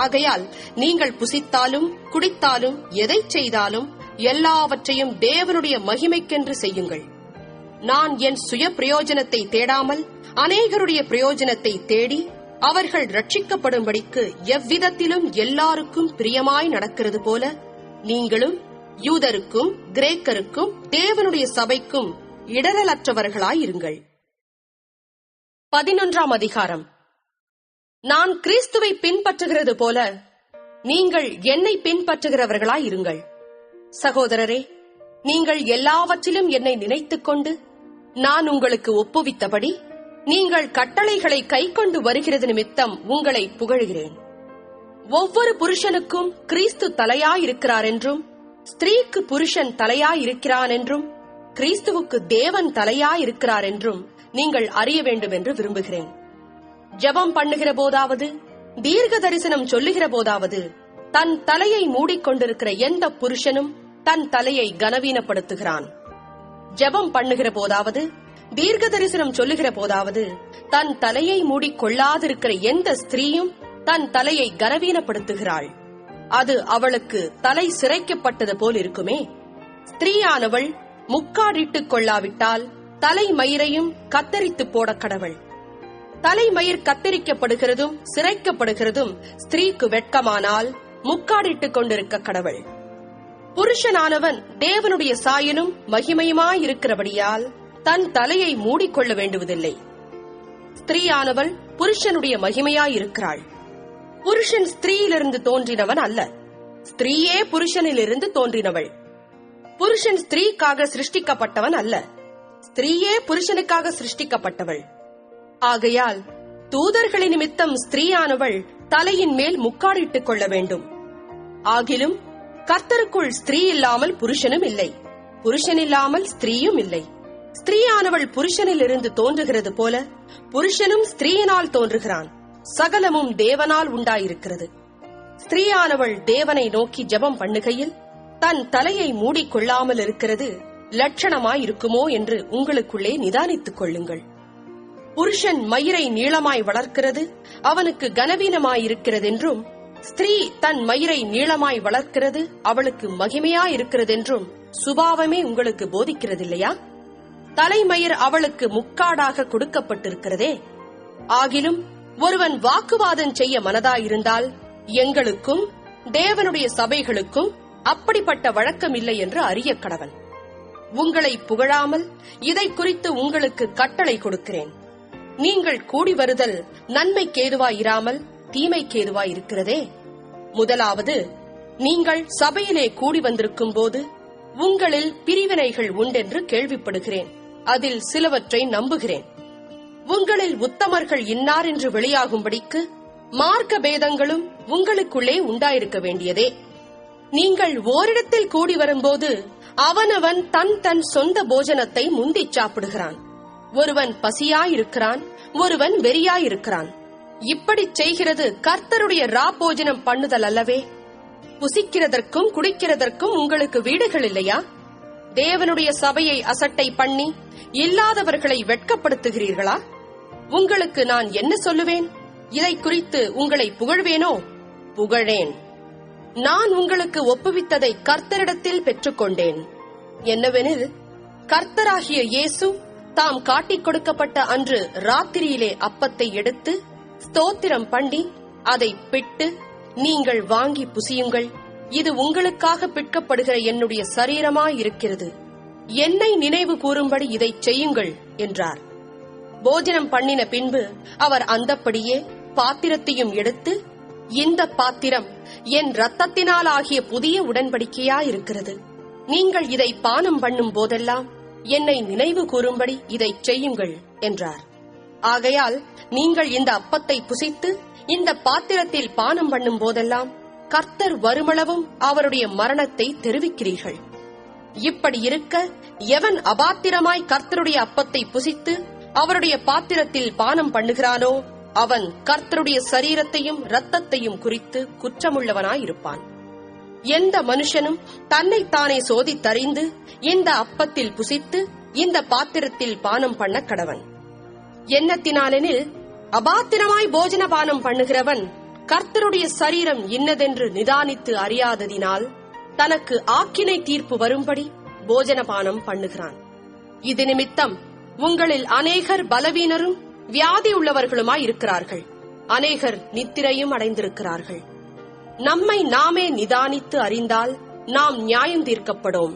A: ஆகையால் நீங்கள் புசித்தாலும் குடித்தாலும் எதை செய்தாலும் எல்லாவற்றையும் தேவனுடைய மகிமைக்கென்று செய்யுங்கள். நான் என் சுய பிரயோஜனத்தை தேடாமல் அநேகருடைய பிரயோஜனத்தை தேடி அவர்கள் ரட்சிக்கப்படும்படிக்கு எவ்விதத்திலும் எல்லாருக்கும் பிரியமாய் நடக்கிறது போல, நீங்களும் யூதருக்கும் கிரேக்கருக்கும் தேவனுடைய சபைக்கும் இடரலற்றவர்களாயிருங்கள். 11ஆம் அதிகாரம். நான் கிறிஸ்துவை பின்பற்றுகிறது போல நீங்கள் என்னை பின்பற்றுகிறவர்களாயிருங்கள். சகோதரரே, நீங்கள் எல்லாவற்றிலும் என்னை நினைத்துக் கொண்டு நான் உங்களுக்கு ஒப்புவித்தபடி நீங்கள் கட்டளைகளை கைக்கொண்டு வருகிறது நிமித்தம் உங்களை புகழ்கிறேன். ஒவ்வொரு புருஷனுக்கும் கிறிஸ்து தலையாயிருக்கிறார் என்றும், ஸ்திரீக்கு புருஷன் தலையாயிருக்கிறான் என்றும், கிறிஸ்துவுக்கு தேவன் தலையாயிருக்கிறார் என்றும் நீங்கள் அறிய வேண்டும் என்று விரும்புகிறேன். ஜெபம் பண்ணுகிற போதாவது, தீர்க்க தரிசனம் சொல்லுகிற போதாவது, தன் தலையை மூடிக்கொண்டிருக்கிற எந்த புருஷனும் தன் தலையை கனவீனப்படுத்துகிறான். ஜெபம் பண்ணுகிற போதாவது, தீர்க்க தரிசனம் சொல்லுகிற போதாவது, தன் தலையை மூடிக்கொள்ளாதிருக்கிற எந்த ஸ்திரீயும் தன் தலையை கனவீனப்படுத்துகிறாள். அது அவளுக்கு தலை சிரைக்கப்பட்டது போல் இருக்குமே. ஸ்திரீயானவள் முக்காடிட்டுக் கொள்ளாவிட்டால் தலைமயிரையும் கத்தரித்து போட கடவள். தலைமயிர் கத்தரிக்கப்படுகிறதும் சிரைக்கப்படுகிறதும் ஸ்திரீக்கு வெட்கமானால் முக்காடிட்டுக் கொண்டிருக்க கடவள். புருஷனானவன் தேவனுடைய சாயலும் மகிமையுமாயிருக்கிறபடியால் தன் தலையை மூடிக்கொள்ள வேண்டுவதில்லை. ஸ்திரீயானவள் புருஷனுடைய மகிமையாயிருக்கிறாள். புருஷன் ஸ்திரீயிலிருந்து தோன்றினவன் அல்ல, ஸ்திரீயே புருஷனிலிருந்து தோன்றினவள். புருஷன் ஸ்திரீக்காக சிருஷ்டிக்கப்பட்டவன் அல்ல, ஸ்திரீயே புருஷனுக்காக சிருஷ்டிக்கப்பட்டவள். ஆகையால் தூதர்களின் நிமித்தம் ஸ்திரீயானவள் தலையின் மேல் முக்காடிட்டுக் கொள்ள வேண்டும். ஆகிலும் கர்த்தருக்குள் ஸ்திரீ இல்லாமல் புருஷனும் இல்லை, புருஷன் இல்லாமல் ஸ்திரீயும் இல்லை. ஸ்திரீயானவள் புருஷனிலிருந்து தோன்றுகிறது போல புருஷனும் ஸ்திரீயினால் தோன்றுகிறான். சகலமும் தேவனால் உண்டாயிருக்கிறது. ஸ்திரீயானவள் தேவனை நோக்கி ஜெபம் பண்ணுகையில் தன் தலையை மூடிக்கொள்ளாமல் இருக்கிறது லட்சணமாயிருக்குமோ என்று உங்களுக்குள்ளே நிதானித்துக் கொள்ளுங்கள். புருஷன் மயிரை நீளமாய் வளர்க்கிறது அவனுக்கு கனவீனமாயிருக்கிறதென்றும், ஸ்திரீ தன் மயிரை நீளமாய் வளர்க்கிறது அவளுக்கு மகிமையாயிருக்கிறதென்றும் சுபாவமே உங்களுக்கு போதிக்கிறதில்லையா? தலைமயிர் அவளுக்கு முக்காடாக கொடுக்கப்பட்டிருக்கிறதே. ஆகிலும் ஒருவன் வாக்குவாதம் செய்ய மனதாயிருந்தால், எங்களுக்கும் தேவனுடைய சபைகளுக்கும் அப்படிப்பட்ட வழக்கம் இல்லை என்று அறிய கடவன். உங்களை புகழாமல் இதை குறித்து உங்களுக்கு கட்டளை கொடுக்கிறேன். நீங்கள் கூடி வருதல் நன்மைக்கேதுவாயிராமல் தீமைக்கேதுவாயிருக்கிறதே. முதலாவது, நீங்கள் சபையிலே கூடி வந்திருக்கும் போது உங்களில் பிரிவினைகள் உண்டென்று கேள்விப்படுகிறேன். அதில் சிலவற்றை நம்புகிறேன். உங்களில் உத்தமர்கள் இன்னார் என்று வெளியாகும்படிக்கு மார்க்க பேதங்களும் உங்களுக்குள்ளே உண்டாயிருக்க வேண்டியதே. நீங்கள் ஓரிடத்தில் கூடி வரும்போது அவனவன் தன் தன் சொந்த போஜனத்தை முந்திச் சாப்பிடுகிறான். ஒருவன் பசியாயிருக்கிறான், ஒருவன் வெறியாயிருக்கிறான். இப்படிச் செய்கிறது கர்த்தருடைய ராபோஜனம் பண்ணுதல் அல்லவே. புசிக்கிறதற்கும் குடிக்கிறதற்கும் உங்களுக்கு வீடுகள் இல்லையா? தேவனுடைய சபையை அசட்டை பண்ணி இல்லாதவர்களை வெட்கப்படுத்துகிறீர்களா? உங்களுக்கு நான் என்ன சொல்லுவேன்? இதை குறித்து உங்களை புகழ்வேனோ? புகழேன். நான் உங்களுக்கு ஒப்புவித்ததை கர்த்தரிடத்தில் பெற்றுக்கொண்டேன். என்னவெனில், கர்த்தராகிய இயேசு தாம் காட்டிக் கொடுக்கப்பட்ட அன்று ராத்திரியிலே அப்பத்தை எடுத்து ஸ்தோத்திரம் பண்ணி அதை பிட்டு, நீங்கள் வாங்கி புசியுங்கள், இது உங்களுக்காக பிற்கப்படுகிற என்னுடைய சரீரமாயிருக்கிறது, என்னை நினைவு கூறும்படி இதை செய்யுங்கள் என்றார். போஜனம் பண்ணின பின்பு அவர் அந்தப்படியே பாத்திரத்தையும் எடுத்து, இந்த பாத்திரம் என் இரத்தத்தினால் ஆகிய புதிய உடன்படிக்கையாயிருக்கிறது. நீங்கள் இதை பானம் பண்ணும் போதெல்லாம் என்னை நினைவு கூறும்படி இதைச் செய்யுங்கள் என்றார். ஆகையால் நீங்கள் இந்த அப்பத்தை புசித்து இந்த பாத்திரத்தில் பானம் பண்ணும் போதெல்லாம் கர்த்தர் வருமளவும் அவருடைய மரணத்தை தெரிவிக்கிறீர்கள். இப்படி இருக்க எவன் அபாத்திரமாய் கர்த்தருடைய அப்பத்தை புசித்து அவருடைய பாத்திரத்தில் பானம் பண்ணுகிறானோ அவன் கர்த்தருடைய சரீரத்தையும் இரத்தத்தையும் குறித்து குற்றமுள்ளவனாயிருப்பான். எந்த மனுஷனும் தன்னைத்தானே சோதித்தறிந்து இந்த அப்பத்தில் புசித்து இந்த பாத்திரத்தில் பானம் பண்ண கடவன். எண்ணத்தினாலெனில் அபாத்திரமாய் போஜன பானம் பண்ணுகிறவன் கர்த்தருடைய சரீரம் இன்னதென்று நிதானித்து அறியாததினால் தனக்கு ஆக்கினை தீர்ப்பு வரும்படி போஜனபானம் பண்ணுகிறான். இது நிமித்தம் உங்களில் அநேகர் பலவீனரும் வியாதி உள்ளவர்களுமாயிருக்கிறார்கள், அநேகர் நித்திரையும் அடைந்திருக்கிறார்கள். நம்மை நாமே நிதானித்து அறிந்தால் நாம் நியாயம் தீர்க்கப்படும்.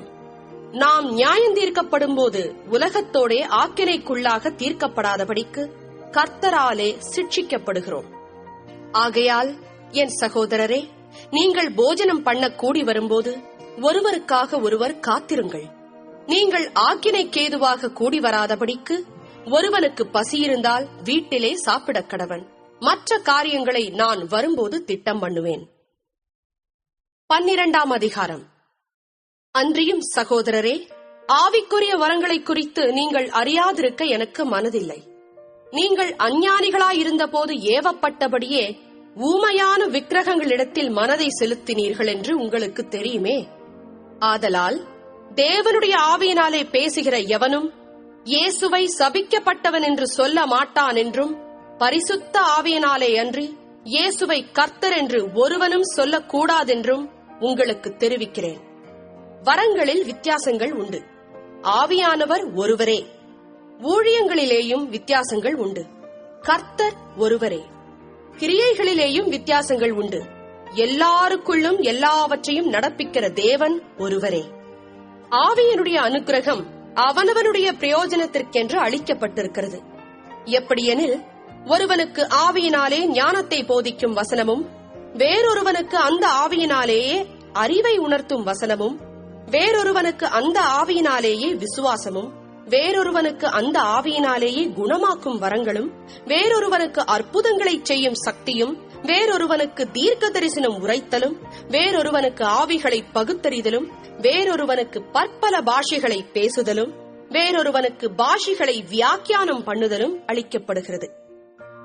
A: நாம் நியாயம் தீர்க்கப்படும் போது உலகத்தோடே ஆக்கினைக்குள்ளாக தீர்க்கப்படாதபடிக்கு கர்த்தராலே சிட்சிக்கப்படுகிறோம். ஆகையால் என் சகோதரரே, நீங்கள் போஜனம் பண்ண கூடி வரும்போது ஒருவருக்காக ஒருவர் காத்திருங்கள். நீங்கள் ஆக்கினைக்கேதுவாக கூடி வராதபடிக்கு ஒருவனுக்கு பசியிருந்தால் வீட்டிலே சாப்பிடக் கடவன். மற்ற காரியங்களை நான் வரும்போது திட்டம் பண்ணுவேன். 12ஆம் அதிகாரம். அன்றியும் சகோதரரே, ஆவிக்குரிய வரங்களை குறித்து நீங்கள் அறியாதிருக்க எனக்கு மனதில்லை. நீங்கள் அஞ்ஞானிகளாயிருந்த போது ஏவப்பட்டபடியே ஊமையான விக்கிரகங்களிடத்தில் மனதை செலுத்தினீர்கள் என்று உங்களுக்கு தெரியுமே. ஆதலால் தேவனுடைய ஆவியினாலே பேசுகிற எவனும் இயேசுவை சபிக்கப்பட்டவன் என்று சொல்ல மாட்டான் என்றும், பரிசுத்த ஆவியினாலே அன்றி இயேசுவை கர்த்தர் என்று ஒருவனும் சொல்லக்கூடாதென்றும் உங்களுக்கு தெரிவிக்கிறேன். வரங்களில் வித்தியாசங்கள் உண்டு, ஆவியானவர் ஒருவரே. ஊழியங்களிலேயும் வித்தியாசங்கள் உண்டு, கர்த்தர் ஒருவரே. கிரியைகளிலேயும் வித்தியாசங்கள் உண்டு, எல்லாருக்குள்ளும் எல்லாவற்றையும் நடப்பிக்கிற தேவன் ஒருவரே. ஆவியனுடைய அனுக்கிரகம் அவனவனுடைய பிரயோஜனத்திற்கென்று அளிக்கப்பட்டிருக்கிறது. எப்படியெனில், ஒருவனுக்கு ஆவியினாலே ஞானத்தை போதிக்கும் வசனமும், வேறொருவனுக்கு அந்த ஆவியினாலேயே அறிவை உணர்த்தும் வசனமும், வேறொருவனுக்கு அந்த ஆவியினாலேயே விசுவாசமும், வேறொருவனுக்கு அந்த ஆவியினாலேயே குணமாக்கும் வரங்களும், வேறொருவனுக்கு அற்புதங்களைச் செய்யும் சக்தியும், வேறொருவனுக்கு தீர்க்க தரிசனம் உரைத்தலும், வேறொருவனுக்கு ஆவிகளை பகுத்தறிதலும், வேறொருவனுக்கு பற்பல பாஷைகளை பேசுதலும், வேறொருவனுக்கு பாஷைகளை வியாக்கியானம் பண்ணுதலும் அளிக்கப்படுகிறது.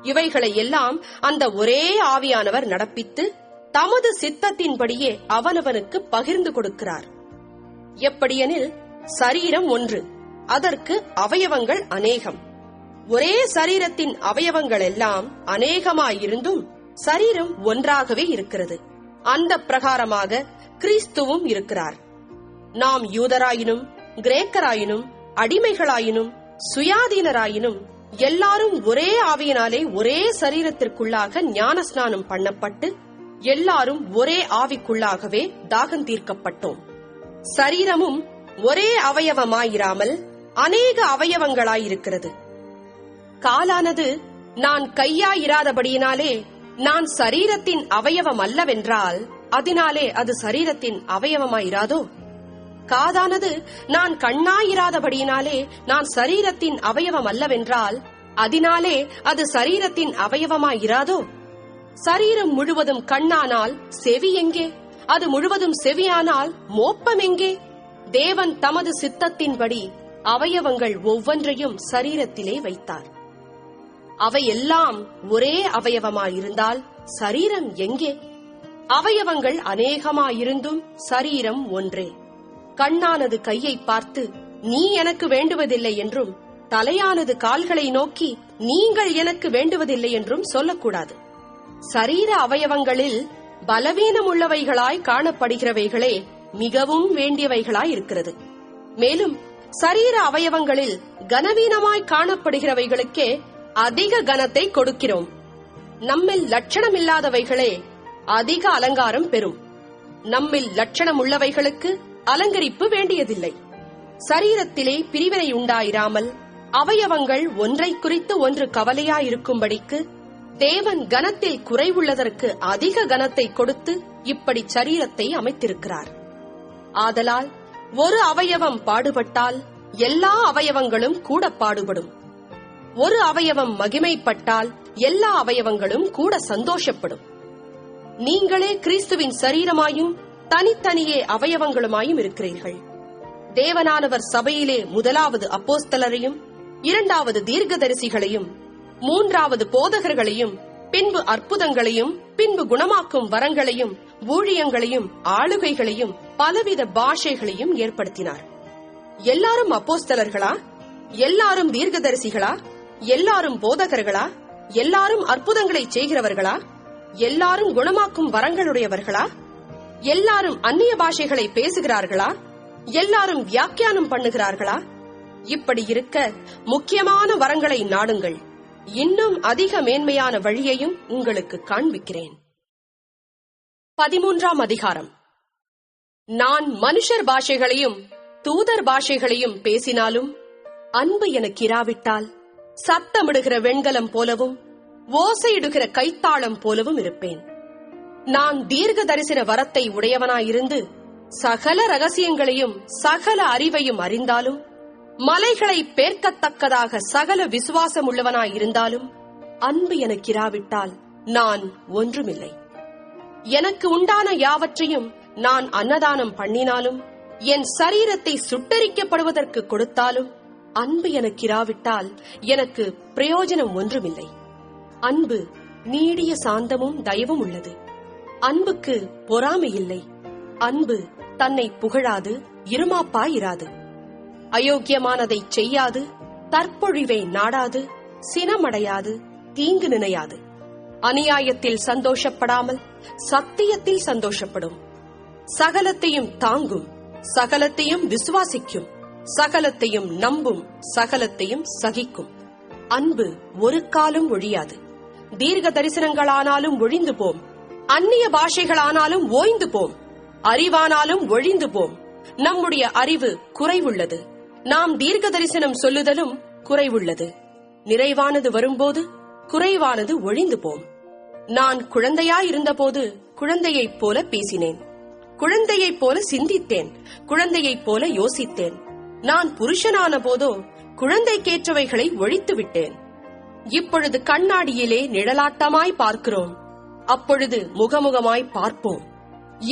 A: இவைகளை எல்லாம் அந்த ஒரே ஆவியானவர் நடப்பித்து தமது சித்தத்தின்படியே அவனவனுக்கு பகிர்ந்து கொடுக்கிறார். எப்படியெனில், சரீரம் ஒன்று, அதற்கு அவயவங்கள் அநேகம். ஒரே சரீரத்தின் அவயவங்கள் எல்லாம் அநேகமாயிருந்தும் சரீரம் ஒன்றாகவே இருக்கிறது. அந்த பிரகாரமாக கிறிஸ்துவும் இருக்கிறார். நாம் யூதராயினும் கிரேக்கராயினும் அடிமைகளாயினும் சுயாதீனராயினும் எல்லாரும் ஒரே ஆவியினாலே ஒரே சரீரத்திற்குள்ளாக ஞானஸ்நானம் பண்ணப்பட்டு எல்லாரும் ஒரே ஆவிக்குள்ளாகவே தாகம் தீர்க்கப்பட்டோம். சரீரமும் ஒரே அவயவமாயிராமல் அநேக அவயவங்களாயிருக்கிறது. காலானது நான் கையாயிராதபடியினாலே நான் சரீரத்தின் அவயவம் அல்லவென்றால் அதனாலே அது சரீரத்தின் அவயவமாயிராதோ? காதானது நான் கண்ணாயிராதபடியினாலே நான் சரீரத்தின் அவயவம் அல்லவென்றால் அதனாலே அது சரீரத்தின் அவயவமாயிராதோ? சரீரம் முழுவதும் கண்ணானால் செவி எங்கே? அது முழுவதும் செவியானால் மோப்பம் எங்கே? தேவன் தமது சித்தத்தின்படி அவயவங்கள் ஒவ்வொன்றையும் சரீரத்திலே வைத்தார். அவையெல்லாம் ஒரே அவயவமாயிருந்தால் சரீரம் எங்கே? அவயவங்கள் அநேகமாயிருந்தும் சரீரம் ஒன்றே. கண்ணானது கையை பார்த்து நீ எனக்கு வேண்டுவதில்லை என்றும், தலையானது கால்களை நோக்கி நீங்கள் எனக்கு வேண்டுவதில்லை என்றும் சொல்லக்கூடாது. சரீர அவயவங்களில் பலவீனமுள்ளவைகளாய் காணப்படுகிறவைகளே மிகவும் வேண்டியவைகளாயிருக்கிறது. மேலும் சரீர அவயவங்களில் கனவீனமாய் காணப்படுகிறவைகளுக்கே அதிக கனத்தை கொடுக்கிறோம். நம்மில் லட்சணமில்லாதவைகளே அதிக அலங்காரம் பெறும். நம்மில் லட்சணம் உள்ளவைகளுக்கு அலங்கரிப்பு வேண்டியதில்லை. சரீரத்திலே பிரிவினை உண்டாயிராமல் அவயவங்கள் ஒன்றை குறித்து ஒன்று கவலையாயிருக்கும்படிக்கு தேவன் கனத்தில் குறைவுள்ளதற்கு அதிக கனத்தை கொடுத்து இப்படி சரீரத்தை அமைத்திருக்கிறார். ஆதலால் ஒரு அவயவம் பாடுபட்டால் எல்லா அவயவங்களும் கூட பாடுபடும். ஒரு அவயவம் மகிமைப்பட்டால் எல்லா அவயவங்களும் கூட சந்தோஷப்படும். நீங்களே கிறிஸ்துவின் சரீரமாயும் தனித்தனியே அவயவங்களுமாயும் இருக்கிறீர்கள். தேவனானவர் சபையிலே முதலாவது அப்போஸ்தலரையும், இரண்டாவது தீர்க்கதரிசிகளையும், மூன்றாவது போதகர்களையும், பின்பு அற்புதங்களையும், பின்பு குணமாக்கும் வரங்களையும், ஊழியங்களையும், ஆளுகைகளையும், பலவித பாஷைகளையும் ஏற்படுத்தினார். எல்லாரும் அப்போஸ்தலர்களா? எல்லாரும் தீர்க்கதரிசிகளா? எல்லாரும் போதகர்களா? எல்லாரும் அற்புதங்களை செய்கிறவர்களா? எல்லாரும் குணமாக்கும் வரங்களுடையவர்களா? எல்லாரும் அந்நிய பாஷைகளை பேசுகிறார்களா? எல்லாரும் வியாக்கியானம் பண்ணுகிறார்களா? இப்படி இருக்க முக்கியமான வரங்களை நாடுங்கள். இன்னும் அதிக மேன்மையான வழியையும் உங்களுக்கு காண்பிக்கிறேன். 13ஆம் அதிகாரம். நான் மனுஷர் பாஷைகளையும் தூதர் பாஷைகளையும் பேசினாலும் அன்பு எனக்கு இராவிட்டால் சத்தமிடுகிற வெண்கலம் போலவும் ஓசையிடுகிற கைத்தாளம் போலவும் இருப்பேன். நான் தீர்க்க தரிசன வரத்தை உடையவனாயிருந்து சகல ரகசியங்களையும் சகல அறிவையும் அறிந்தாலும், மலைகளை பேர்க்கத்தக்கதாக சகல விசுவாசம் உள்ளவனாயிருந்தாலும் அன்பு எனக்கு இராவிட்டால் நான் ஒன்றுமில்லை. எனக்கு உண்டான யாவற்றையும் நான் அன்னதானம் பண்ணினாலும், என் சரீரத்தை சுட்டரிக்கப்படுவதற்கு கொடுத்தாலும் அன்பு எனக்கு இராவிட்டால் எனக்கு பிரயோஜனம் ஒன்றுமில்லை. அன்பு நீடிய சாந்தமும் தயவும் உள்ளது. அன்புக்கு பொறாமை இல்லை. அன்பு தன்னை புகழாது, இருமாப்பாயிராது. அயோக்கியமானதை செய்யாது, தற்பொழிவை நாடாது, சினமடையாது, தீங்கு நினையாது. அநியாயத்தில் சந்தோஷப்படாமல் சத்தியத்தில் சந்தோஷப்படும். சகலத்தையும் தாங்கும், சகலத்தையும் விசுவாசிக்கும், சகலத்தையும் நம்பும், சகலத்தையும் சகிக்கும். அன்பு ஒரு காலம் ஒழியாது. தீர்க்க தரிசனங்களானாலும் ஒழிந்து போம், அந்நிய பாஷைகளானாலும் ஓய்ந்து போம், அறிவானாலும் ஒழிந்து போம். நம்முடைய அறிவு குறைவுள்ளது, நாம் தீர்க்க தரிசனம் சொல்லுதலும் குறைவுள்ளது. நிறைவானது வரும்போது குறைவானது ஒழிந்து போம். நான் குழந்தையாயிருந்தபோது குழந்தையைப் போல பேசினேன், குழந்தையைப் போல சிந்தித்தேன், குழந்தையைப் போல யோசித்தேன். நான் புருஷனான போதோ குழந்தைக்கேற்றவைகளை ஒழித்து விட்டேன். இப்பொழுது கண்ணாடியிலே நிழலாட்டமாய் பார்க்கிறோம், அப்பொழுது முகமுகமாய் பார்ப்போம்.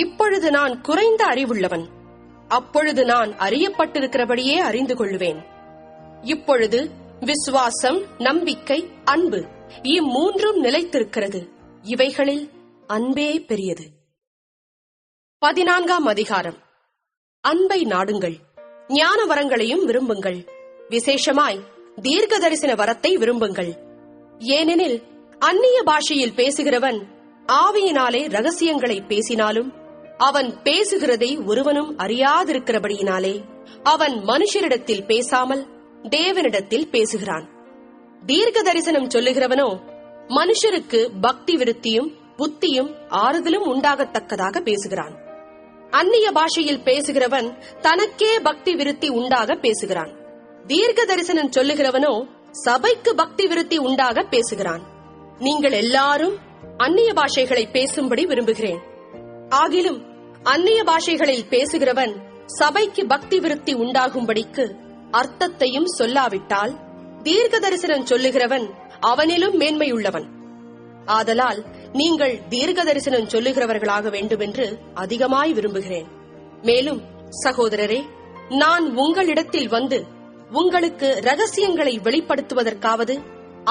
A: இப்பொழுது நான் குறைந்த அறிவுள்ளவன், அப்பொழுது நான் அறியப்பட்டிருக்கிறபடியே அறிந்து கொள்ளுவேன். இப்பொழுது விசுவாசம், நம்பிக்கை, அன்பு இம்மூன்றும் நிலைத்திருக்கிறது. இவைகளில் அன்பே பெரியது. 14ஆம் அதிகாரம். அன்பை நாடுங்கள், ஞான வரங்களையும் விரும்புங்கள், விசேஷமாய் தீர்க்க தரிசன வரத்தை விரும்புங்கள். ஏனெனில் அந்நிய பாஷையில் பேசுகிறவன் ஆவியினாலே ரகசியங்களை பேசினாலும் அவன் பேசுகிறதை ஒருவனும் அறியாதிருக்கிறபடியினாலே அவன் மனுஷரிடத்தில் பேசாமல் தேவனிடத்தில் பேசுகிறான். தீர்க்க தரிசனம் சொல்லுகிறவனோ மனுஷருக்கு பக்தி விருத்தியும் புத்தியும் ஆறுதலும் உண்டாகத்தக்கதாக பேசுகிறான். அந்நிய பாஷையில் பேசுகிறவன் தனக்கே பக்தி விருத்தி உண்டாக பேசுகிறான். தீர்க்க தரிசனம் சொல்லுகிறவனோ சபைக்கு பக்தி விருத்தி உண்டாக பேசுகிறான். நீங்கள் எல்லாரும் அந்நிய பாஷைகளை பேசும்படி விரும்புகிறேன். ஆகிலும் அந்நிய பாஷைகளில் பேசுகிறவன் சபைக்கு பக்தி விருத்தி உண்டாகும்படிக்கு அர்த்தத்தையும் சொல்லாவிட்டால் தீர்க்க தரிசனம் சொல்லுகிறவன் அவனிலும் மேன்மையுள்ளவன். ஆதலால் நீங்கள் தீர்க்க தரிசனம் சொல்லுகிறவர்களாக வேண்டுமென்று அதிகமாய் விரும்புகிறேன். மேலும் சகோதரரே, நான் உங்களிடத்தில் வந்து உங்களுக்கு ரகசியங்களை வெளிப்படுத்துவதற்காவது,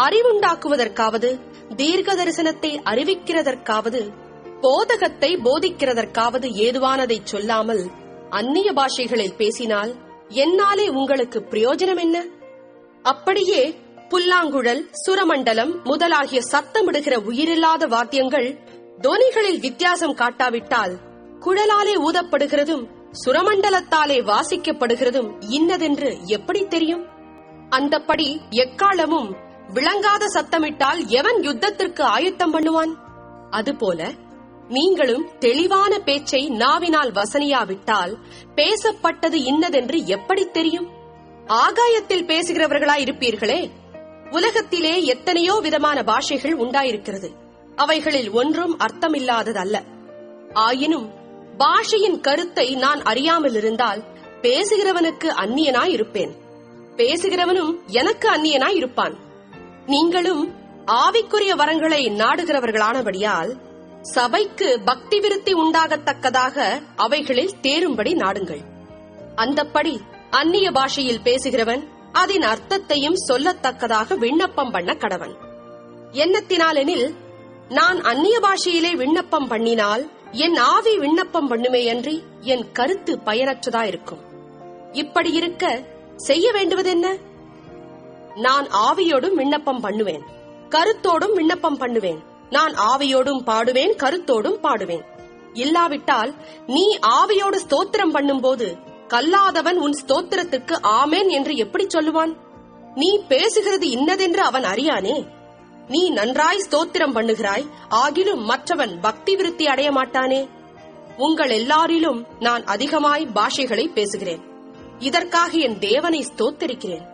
A: அறிவுண்டாக்குவதற்காவது, தீர்க்க தரிசனத்தை அறிவிக்கிறதற்காவது, போதகத்தை போதிக்கிறதற்காவது ஏதுவானதை சொல்லாமல் அந்நிய பாஷைகளில் பேசினால் என்னாலே உங்களுக்கு பிரயோஜனம் என்ன? அப்படியே புல்லாங்குழல், சுரமண்டலம் முதலாகிய சத்தமிடுகிற உயிரில்லாத வாத்தியங்கள் தொனிகளில் வித்தியாசம் காட்டாவிட்டால் குழலாலே ஊதப்படுகிறதும் சுரமண்டலத்தாலே வாசிக்கப்படுகிறதும் இன்னதென்று எப்படி தெரியும்? அந்தப்படி எக்காலமும் விளங்காத சத்தமிட்டால் எவன் யுத்தத்திற்கு ஆயத்தம் பண்ணுவான்? அதுபோல நீங்களும் தெளிவான பேச்சை நாவினால் வசனியாவிட்டால் பேசப்பட்டது இன்னதென்று எப்படி தெரியும்? ஆகாயத்தில் பேசுகிறவர்களாய் இருப்பீர்களே. உலகத்திலே எத்தனையோ விதமான பாஷைகள் உண்டாயிருக்கிறது, அவைகளில் ஒன்றும் அர்த்தமில்லாததல்ல. ஆயினும் பாஷையின் கருத்தை நான் அறியாமல் இருந்தால் பேசுகிறவனுக்கு அந்நியனாய் இருப்பேன், பேசுகிறவனும் எனக்கு அந்நியனாய் இருப்பான். நீங்களும் ஆவிக்குரிய வரங்களை நாடுகிறவர்களானபடியால் சபைக்கு பக்தி விருத்தி உண்டாகத்தக்கதாக அவைகளில் தேரும்படி நாடுங்கள். அந்தப்படி அந்நிய பாஷையில் பேசுகிறவன் அதன் அர்த்தத்தையும் சொல்லத்தக்கதாக விண்ணப்பம் பண்ண கடவன். என்னத்தினாலெனில், நான் அந்நிய பாஷையிலே விண்ணப்பம் பண்ணினால் என் ஆவி விண்ணப்பம் பண்ணுமேயன்றி என் கருத்து பயனற்றதாயிருக்கும். இப்படி இருக்க செய்ய வேண்டுவதென்ன? நான் ஆவியோடும் விண்ணப்பம் பண்ணுவேன், கருத்தோடும் விண்ணப்பம் பண்ணுவேன். நான் ஆவியோடும் பாடுவேன், கருத்தோடும் பாடுவேன். இல்லாவிட்டால் நீ ஆவியோடு ஸ்தோத்திரம் பண்ணும்போது கல்லாதவன் உன் ஸ்தோத்திரத்துக்கு ஆமேன் என்று எப்படி சொல்லுவான்? நீ பேசுகிறது இன்னதென்று அவன் அறியானே. நீ நன்றாய் ஸ்தோத்திரம் பண்ணுகிறாய், ஆகிலும் மற்றவன் பக்தி விருத்தி அடைய மாட்டானே. உங்கள் எல்லாரிலும் நான் அதிகமாய் பாஷைகளை பேசுகிறேன், இதற்காக என் தேவனை ஸ்தோத்தரிக்கிறேன்.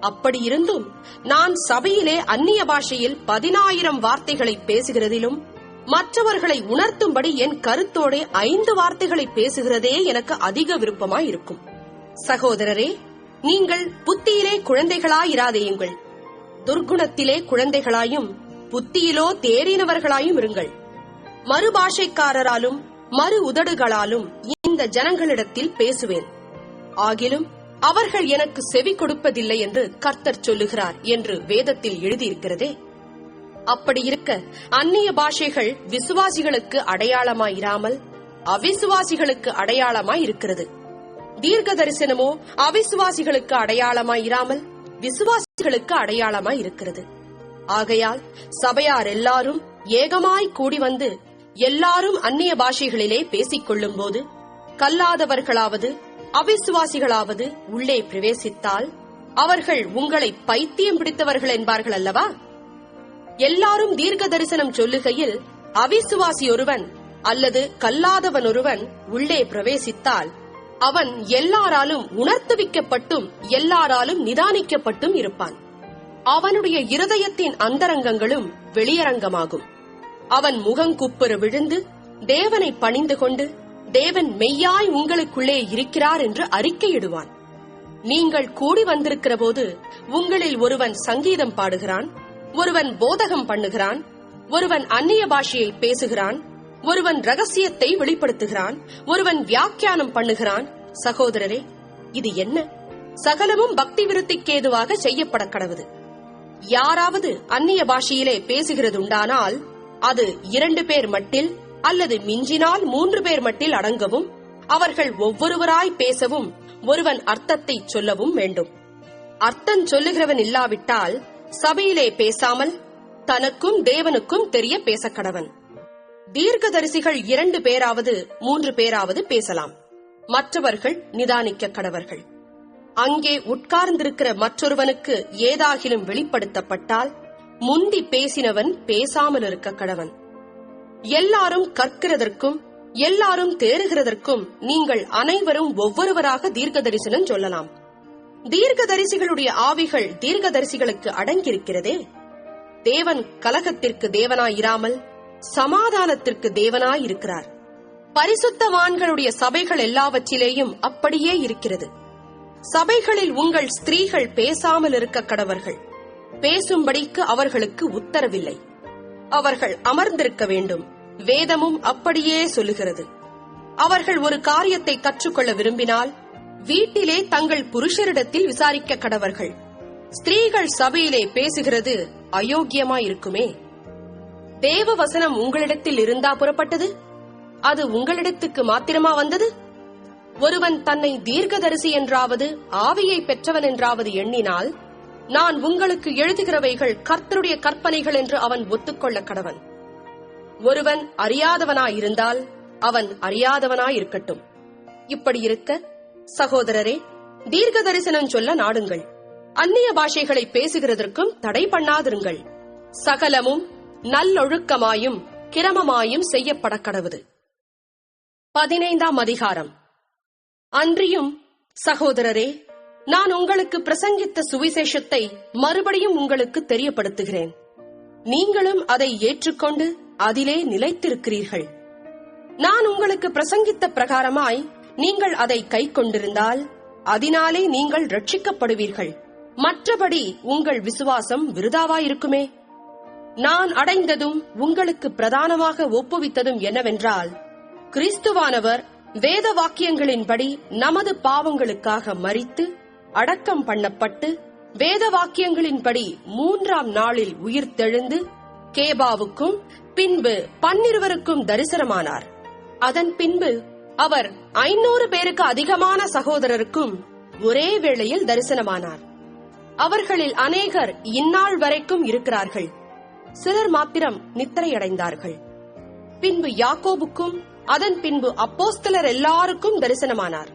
A: அப்படி இருந்தும் நான் சபையிலே அந்நிய பாஷையில் 10,000 வார்த்தைகளை பேசுகிறதிலும் மற்றவர்களை உணர்த்தும்படி என் கருத்தோടെ 5 வார்த்தைகளை பேசுகிறதே எனக்கு அதிக விருப்பமாயிருக்கும். சகோதரரே, நீங்கள் புத்தியிலே குழந்தைகளாயிராதேயுங்கள், துர்க்குணத்திலே குழந்தைகளாயும் புத்தியிலோ தேறினவர்களாயும் இருங்கள். மறுபாஷைக்காரராலும் மறு உதடுகளாலும் இந்த ஜனங்களிடத்தில் பேசுவேன், ஆகிலும் அவர்கள் எனக்கு செவி கொடுப்பதில்லை என்று கர்த்தர் சொல்லுகிறார் என்று வேதத்தில் எழுதியிருக்கிறதே. அப்படி இருக்க அந்நிய பாஷைகள் விசுவாசிகளுக்கு அடையாளமாயிராமல் அவிசுவாசிகளுக்கு அடையாளமாயிருக்கிறது. தீர்க்க தரிசனமோ அவிசுவாசிகளுக்கு அடையாளமாயிராமல் விசுவாசிகளுக்கு அடையாளமாயிருக்கிறது. ஆகையால் சபையார் எல்லாரும் ஏகமாய் கூடி வந்து எல்லாரும் அந்நிய பாஷைகளிலே பேசிக் கொள்ளும் போது கல்லாதவர்களாவது அவிசுவாசிகளாவது உள்ளே பிரவேசித்தால் அவர்கள் உங்களை பைத்தியம் பிடித்தவர்கள் என்பார்கள் அல்லவா? எல்லாரும் தீர்க்க தரிசனம் சொல்லுகையில் அவிசுவாசி ஒருவன் அல்லது கல்லாதவன் ஒருவன் உள்ளே பிரவேசித்தால் அவன் எல்லாராலும் உணர்த்துவிக்கப்பட்டும் எல்லாராலும் நிதானிக்கப்பட்டும் இருப்பான். அவனுடைய இருதயத்தின் அந்தரங்கங்களும் வெளியரங்கமாகும். அவன் முகங்குப்புற விழுந்து தேவனை பணிந்து கொண்டு தேவன் மெய்யாய் உங்களுக்குள்ளே இருக்கிறார் என்று அறிக்கையிடுவான். நீங்கள் கூடி வந்திருக்கிற போது உங்களில் ஒருவன் சங்கீதம் பாடுகிறான், ஒருவன் போதகம் பண்ணுகிறான், ஒருவன் அந்நிய பாஷையை பேசுகிறான், ஒருவன் ரகசியத்தை வெளிப்படுத்துகிறான், ஒருவன் வியாக்கியானம் பண்ணுகிறான். சகோதரரே, இது என்ன? சகலமும் பக்தி விருத்திக்கேதுவாக செய்யப்பட கடவுது. யாராவது அந்நிய பாஷையிலே பேசுகிறதுண்டானால் அது 2 பேர் மட்டில் அல்லது மிஞ்சினால் 3 பேர் மட்டில் அடங்கவும், அவர்கள் ஒவ்வொருவராய் பேசவும், ஒருவன் அர்த்தத்தை சொல்லவும் வேண்டும். அர்த்தம் சொல்லுகிறவன் இல்லாவிட்டால் சபையிலே பேசாமல் தனக்கும் தேவனுக்கும் தெரிய பேசக்கடவன். தீர்க்கதரிசிகள் 2 பேராவது 3 பேராவது பேசலாம், மற்றவர்கள் நிதானிக்க கடவர்கள். அங்கே உட்கார்ந்திருக்கிற மற்றொருவனுக்கு ஏதாகிலும் வெளிப்படுத்தப்பட்டால் முந்தி பேசினவன் பேசாமல் இருக்க கடவன். எல்லாரும் கற்கிறதற்கும் எல்லாரும் தேறுகிறதற்கும் நீங்கள் அனைவரும் ஒவ்வொருவராக தீர்க்க தரிசனம் சொல்லலாம். தீர்க்கதரிசிகளுடைய ஆவிகள் தீர்க்கதரிசிகளுக்கு அடங்கியிருக்கிறதே. தேவன் கலகத்திற்கு தேவனாயிராமல் சமாதானத்திற்கு தேவனாயிருக்கிறார். பரிசுத்தவான்களுடைய சபைகள் எல்லாவற்றிலேயும் அப்படியே இருக்கிறது. சபைகளில் உங்கள் ஸ்திரீகள் பேசாமல் இருக்க கடவர்கள். பேசும்படிக்கு அவர்களுக்கு உத்தரவில்லை. அவர்கள் அமர்ந்திருக்க வேண்டும். வேதமும் அப்படியே சொல்லுகிறது. அவர்கள் ஒரு காரியத்தை கற்றுக்கொள்ள விரும்பினால் வீட்டிலே தங்கள் புருஷரிடத்தில் விசாரிக்க கடவர்கள். ஸ்திரீகள் சபையிலே பேசுகிறது அயோக்கியமாயிருக்குமே. தேவ வசனம் உங்களிடத்தில் இருந்தா புறப்பட்டது? அது உங்களிடத்துக்கு மாத்திரமா வந்தது? ஒருவன் தன்னை தீர்க்கதரிசி என்றாவது ஆவியை பெற்றவன் என்றாவது எண்ணினால் நான் உங்களுக்கு எழுதுகிறவைகள் கர்த்தருடைய கற்பனைகள் என்று அவன் ஒத்துக்கொள்ள கடவன். ஒருவன் அறியாதவனாயிருந்தால் அவன் அறியாதவனாயிருக்கட்டும். இப்படி இருக்க சகோதரரே, தீர்க்க தரிசனம் சொல்ல நாடுங்கள். அந்நிய பாஷைகளை பேசுகிறதற்கும் தடை பண்ணாதிருங்கள். சகலமும் நல்லொழுக்கமாயும் கிரமமாயும் செய்யப்பட கடவுது. 15ஆம் அதிகாரம். அன்றியும் சகோதரரே, நான் உங்களுக்கு பிரசங்கித்த சுவிசேஷத்தை மறுபடியும் உங்களுக்கு தெரியப்படுத்துகிறேன். நீங்களும் அதை ஏற்றுக்கொண்டு அதிலே நிலைத்திருக்கிறீர்கள். நான் உங்களுக்கு பிரசங்கித்த பிரகாரமாய் நீங்கள் அதை கைக்கொண்டிருந்தால் அதனாலே நீங்கள் ரட்சிக்கப்படுவீர்கள். மற்றபடி உங்கள் விசுவாசம் விருதாவாயிருக்குமே. நான் அடைந்ததும் உங்களுக்கு பிரதானமாக ஒப்புவித்ததும் என்னவென்றால், கிறிஸ்துவானவர் வேத வாக்கியங்களின்படி நமது பாவங்களுக்காக மரித்து அடக்கம் பண்ணப்பட்டு வேத வாக்கியங்களின்படி 3ஆம் நாளில் உயிர்த்தெழுந்து கேபாவுக்கும் பின்பு 12 தரிசனமானார். அதன் பின்பு அவர் 500 பேருக்கு அதிகமான சகோதரருக்கும் ஒரே வேளையில் தரிசனமானார். அவர்களில் அநேகர் இந்நாள் வரைக்கும் இருக்கிறார்கள், சிலர் மாத்திரம் நித்திரையடைந்தார்கள். பின்பு யாக்கோபுக்கும் அதன் பின்பு அப்போஸ்தலர் எல்லாருக்கும் தரிசனமானார்.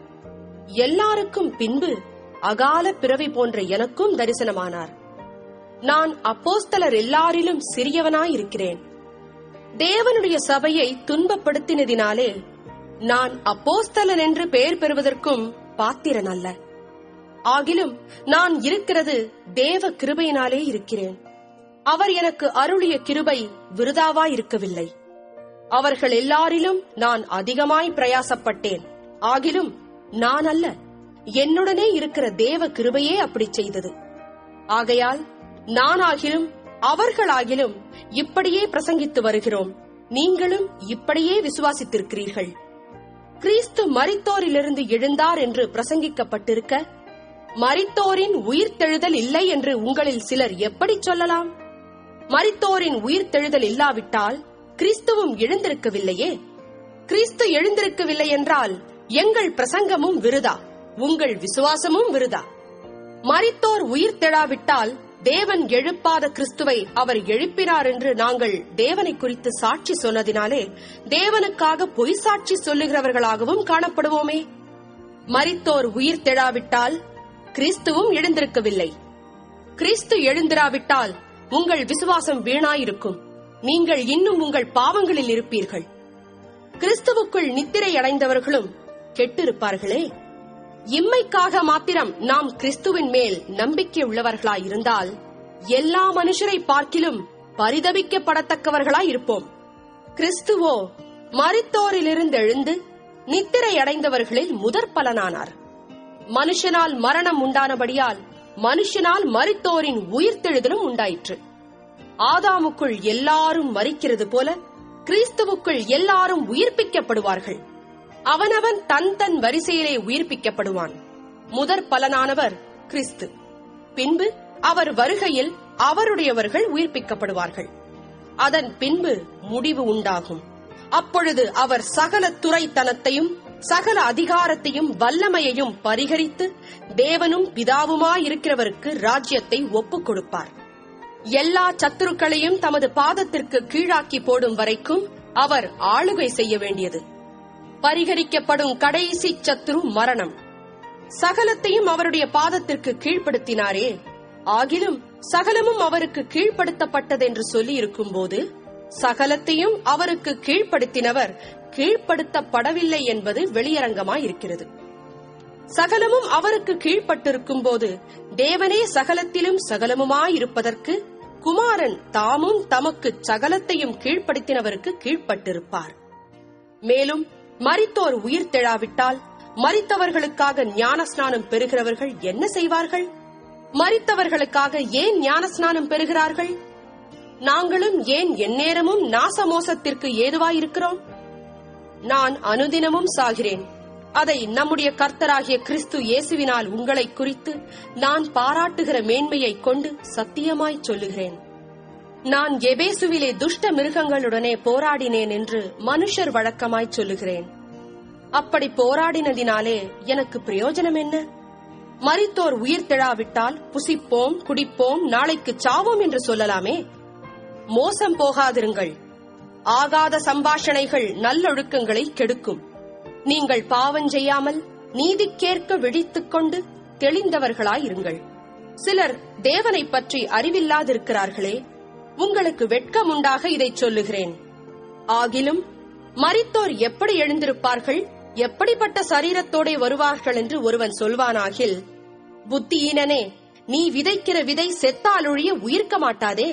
A: எல்லாருக்கும் பின்பு அகால பிறவி போன்ற எனக்கும் தரிசனமானார். நான் அப்போஸ்தலர் எல்லாரிலும் சிறியவனாயிருக்கிறேன். தேவனுடைய சபையை துன்பப்படுத்தினதினாலே நான் அப்போஸ்தலன் என்று பெயர் பெறுவதற்கும் பாத்திரன் அல்ல. ஆகிலும் நான் இருக்கிறது தேவ கிருபையினாலே இருக்கிறேன். அவர் எனக்கு அருளிய கிருபை விருதாவாயிருக்கவில்லை. அவர்கள் எல்லாரிலும் நான் அதிகமாய் பிரயாசப்பட்டேன். ஆகிலும் நான் அல்ல, என்னுடனே இருக்கிற தேவ கிருபையே அப்படி செய்தது. ஆகையால் நானாகிலும் அவர்களாகிலும் இப்படியே பிரசங்கித்து வருகிறோம். நீங்களும் இப்படியே விசுவாசித்திருக்கிறீர்கள். கிறிஸ்து மரித்தோரிலிருந்து எழுந்தார் என்று பிரசங்கிக்கப்பட்டிருக்க, மரித்தோரின் உயிர்த்தெழுதல் இல்லை என்று உங்களில் சிலர் எப்படி சொல்லலாம்? மரித்தோரின் உயிர்த்தெழுதல் இல்லாவிட்டால் கிறிஸ்துவும் எழுந்திருக்கவில்லையே. கிறிஸ்து எழுந்திருக்கவில்லை என்றால் எங்கள் பிரசங்கமும் விருதா, உங்கள் விசுவாசமும் விருதா. மரித்தோர் உயிர்த்தெழாவிட்டால் தேவன் எழுப்பாத கிறிஸ்துவை அவர் எழுப்பினார் என்று நாங்கள் தேவனை குறித்து சாட்சி சொன்னதினாலே தேவனுக்காக பொய் சாட்சி சொல்லுகிறவர்களாகவும் காணப்படுவோமே. மரித்தோர் உயிர்த்தெழாவிட்டால் கிறிஸ்துவும் எழுந்திருக்கவில்லை. கிறிஸ்து எழுந்திராவிட்டால் உங்கள் விசுவாசம் வீணாயிருக்கும். நீங்கள் இன்னும் உங்கள் பாவங்களில் இருப்பீர்கள். கிறிஸ்துவுக்குள் நித்திரை அடைந்தவர்களும் கெட்டிருப்பார்களே. இம்மைக்காக மாத்திரம் நாம் கிறிஸ்துவின் மேல் நம்பிக்கை உள்ளவர்களாயிருந்தால் எல்லா மனுஷரை பார்க்கிலும் பரிதபிக்கப்படத்தக்கவர்களாய் இருப்போம். கிறிஸ்துவோ மரித்தோரிலிருந்து எழுந்து நித்திரை அடைந்தவர்களில் முதற் பலனானார். மனுஷனால் மரணம் உண்டானபடியால் மனுஷனால் மரித்தோரின் உயிர்த்தெழுதலும் உண்டாயிற்று. ஆதாமுக்குள் எல்லாரும் மரிக்கிறது போல கிறிஸ்துவுக்குள் எல்லாரும் உயிர்ப்பிக்கப்படுவார்கள். அவனவன் தன் தன் வரிசையிலே உயிர்ப்பிக்கப்படுவான். முதற் பலனானவர் கிறிஸ்து. பின்பு அவர் வருகையில் அவருடையவர்கள் உயிர்ப்பிக்கப்படுவார்கள். அதன் பின்பு முடிவு உண்டாகும். அப்பொழுது அவர் சகல துரைத்தனத்தையும் சகல அதிகாரத்தையும் வல்லமையையும் பரிகரித்து தேவனும் பிதாவுமாயிருக்கிறவருக்கு ராஜ்யத்தை ஒப்புக் கொடுப்பார். எல்லா சத்துருக்களையும் தமது பாதத்திற்கு கீழாக்கி போடும் வரைக்கும் அவர் ஆளுகை செய்ய வேண்டியது. பரிகரிக்கப்படும் கடைசி சத்துரு மரணம். சகலத்தையும் அவருடைய பாதத்திற்கு கீழ்ப்படுத்தினாரே. ஆகிலும் சகலமும் அவருக்கு கீழ்ப்படுத்தப்பட்டதென்று சொல்லி இருக்கும் போது சகலத்தையும் அவருக்கு கீழ்ப்படுத்தினவர் கீழ்ப்படுத்தப்படவில்லை என்பது வெளியரங்கமாயிருக்கிறது. சகலமும் அவருக்கு கீழ்ப்பட்டிருக்கும் போது தேவனே சகலத்திலும் சகலமுமாயிருப்பதற்கு குமாரன் தாமும் தமக்கு சகலத்தையும் கீழ்ப்படுத்தினவருக்கு கீழ்ப்பட்டிருப்பார். மேலும் மரித்தோர் உயிர்த்தெழாவிட்டால் மரித்தவர்களுக்காக ஞானஸ்நானம் பெறுகிறவர்கள் என்ன செய்வார்கள்? மரித்தவர்களுக்காக ஏன் ஞானஸ்நானம் பெறுகிறார்கள்? நாங்களும் ஏன் எந்நேரமும் நாசமோசத்திற்கு ஏதுவாயிருக்கிறோம்? நான் அனுதினமும் சாகிறேன். அதை நம்முடைய கர்த்தராகிய கிறிஸ்து இயேசுவினால் உங்களை குறித்து நான் பாராட்டுகிற மேன்மையை கொண்டு சத்தியமாய் சொல்லுகிறேன். நான் எபேசுவிலே துஷ்ட மிருகங்களுடனே போராடினேன் என்று மனுஷர் வழக்கமாய் சொல்லுகிறேன். அப்படி போராடினதினாலே எனக்கு பிரயோஜனம் என்ன? மரித்தோர் உயிர்த்தெழாவிட்டால் புசிப்போம், குடிப்போம், நாளைக்கு சாவோம் என்று சொல்லலாமே. மோசம் போகாதிருங்கள். ஆகாத சம்பாஷணைகள் நல்லொழுக்கங்களை கெடுக்கும். நீங்கள் பாவம் செய்யாமல் நீதிக்கேற்க விழித்துக் கொண்டு தெளிந்தவர்களாயிருங்கள். சிலர் தேவனை பற்றி அறிவில்லாதிருக்கிறார்களே. உங்களுக்கு வெட்கம் உண்டாக இதை சொல்லுகிறேன். ஆகிலும் மரித்தோர் எப்படி எழுந்திருப்பார்கள், எப்படிப்பட்ட சரீரத்தோடே வருவார்கள் என்று ஒருவன் சொல்வானாகில், புத்தியீனனே, நீ விதைக்கிற விதை செத்தாலொழிய உயிர்க்க மாட்டாதே.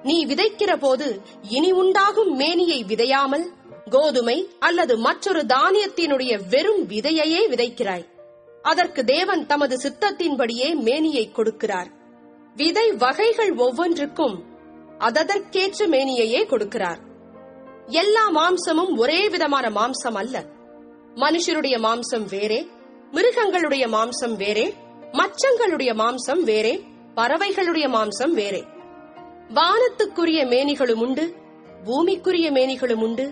A: நீ விதைக்கிற போது இனி உண்டாகும் மேனியை விதையாமல் கோதுமை அல்லது மற்றொரு தானியத்தினுடைய வெறும் விதையையே விதைக்கிறாய். அதற்கு தேவன் தமது சித்தத்தின்படியே மேனியை கொடுக்கிறார். விதை வகைகள் ஒவ்வொன்றுக்கும் அதற்கேற்ற மேனியையே கொடுக்கிறார். எல்லா மாம்சமும் ஒரே விதமான மாம்சம் அல்ல. மனுஷருடைய மாம்சம் வேறே, மிருகங்களுடைய மாம்சம் வேறே, மச்சங்களுடைய மாம்சம் வேறே, பறவைகளுடைய மாம்சம் வேறே. வானத்துக்குரிய மேனிகளும் உண்டு, பூமிக்குரிய மேனிகளும் உண்டு.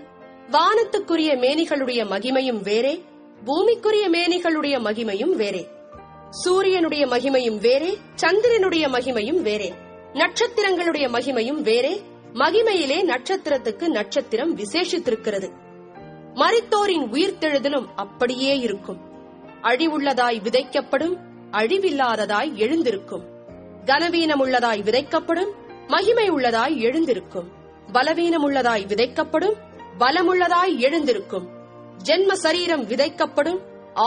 A: வானத்துக்குரிய மேனிகளுடைய மகிமையும் வேறே, பூமிக்குரிய மேனிகளுடைய மகிமையும் வேறே. சூரியனுடைய மகிமையும் வேறே, சந்திரனுடைய மகிமையும் வேறே, நட்சத்திரங்களுடைய மகிமையும் வேறே. மகிமையிலே நட்சத்திரத்துக்கு நட்சத்திரம் விசேஷித்திருக்கிறது. மரித்தோரின் உயிர்த்தெழுதலும் அப்படியே இருக்கும். அழிவுள்ளதாய் விதைக்கப்படும், அழிவில்லாததாய் எழுந்திருக்கும். கனவீனமுள்ளதாய் விதைக்கப்படும், மகிமை உள்ளதாய் எழுந்திருக்கும். பலவீனமுள்ளதாய் விதைக்கப்படும், பலமுள்ளதாய் எழுந்திருக்கும். ஜென்ம சரீரம் விதைக்கப்படும்,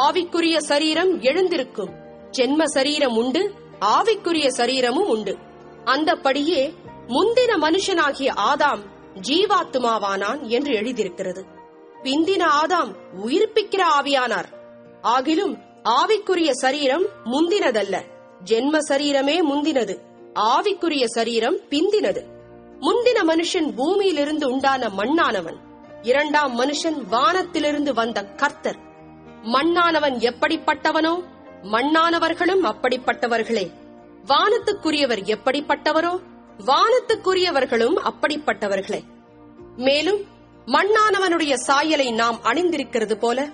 A: ஆவிக்குரிய சரீரம் எழுந்திருக்கும். ஜென்ம சரீரம் உண்டு, ஆவிக்குரிய சரீரமும் உண்டு. அந்தப்படியே முந்தின மனுஷனாகிய ஆதாம் ஜீவாத்துமாவானான் என்று எழுதியிருக்கிறது. பிந்தின ஆதாம் உயிர்ப்பிக்கிற ஆவியானார். ஆகிலும் ஆவிக்குரிய சரீரம் முந்தினதல்ல, ஜென்ம சரீரமே முந்தினது, ஆவிக்குரிய சரீரம் பிந்தினது. முந்தின மனுஷன் பூமியிலிருந்து உண்டான மண்ணானவன், இரண்டாம் மனுஷன் வானத்திலிருந்து வந்த கர்த்தர். மண்ணானவன் எப்படிப்பட்டவனோ மண்ணானவர்களும் அப்படிப்பட்டவர்களே. வானத்துக்குரியவர் எப்படிப்பட்டவரோ வானத்துக்குரியவர்களும் அப்படிப்பட்டவர்களே. மேலும் மண்ணானவனுடைய சாயலை நாம் அணிந்திருக்கிறது போல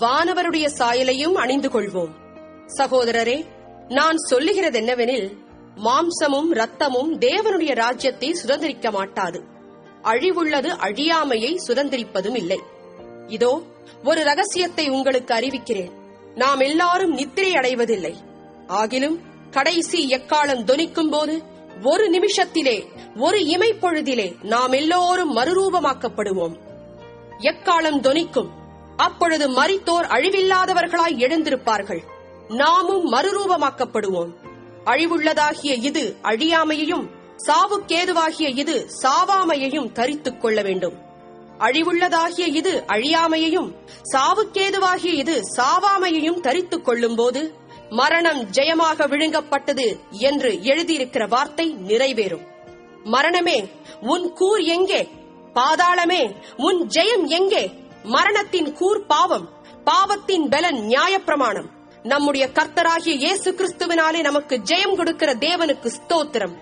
A: வானவருடைய சாயலையும் அணிந்து கொள்வோம். சகோதரரே, நான் சொல்லுகிறது என்னவெனில், மாம்சமும் இரத்தமும் தேவனுடைய ராஜ்யத்தை சுதந்திரிக்க மாட்டாது. அழிவுள்ளது அழியாமையை சுதந்திரிப்பதும் இல்லை. இதோ ஒரு ரகசியத்தை உங்களுக்கு அறிவிக்கிறேன். நாம் எல்லாரும் நித்திரை அடைவதில்லை. ஆகிலும் கடைசி எக்காலம் தொனிக்கும் போது ஒரு நிமிஷத்திலே, ஒரு இமைப்பொழுதிலே நாம் எல்லோரும் மறுரூபமாக்கப்படுவோம். எக்காலம் தொனிக்கும். அப்பொழுது மரித்தோர் அழிவில்லாதவர்களாய் எழுந்திருப்பார்கள். நாமும் மறுரூபமாக்கப்படுவோம். அழிவுள்ளதாகிய இது அழியாமையையும், சாவுக்கேதுவாகிய இது சாவாமையையும் தரித்துக் கொள்ள வேண்டும். அழிவுள்ளதாகிய இது அழியாமையையும், சாவுக்கேதுவாகிய இது சாவாமையையும் தரித்துக் கொள்ளும் போது மரணம் ஜெயமாக விழுங்கப்பட்டது என்று எழுதியிருக்கிற வார்த்தை நிறைவேறும். மரணமே, உன் கூர் எங்கே? பாதாளமே, உன் ஜெயம் எங்கே? மரணத்தின் கூர் பாவம், பாவத்தின் பலன் நியாயப்பிரமாணம். நம்முடைய கர்த்தராகிய இயேசு கிறிஸ்துவினாலே நமக்கு ஜெயம் கொடுக்கிற தேவனுக்கு ஸ்தோத்திரம்.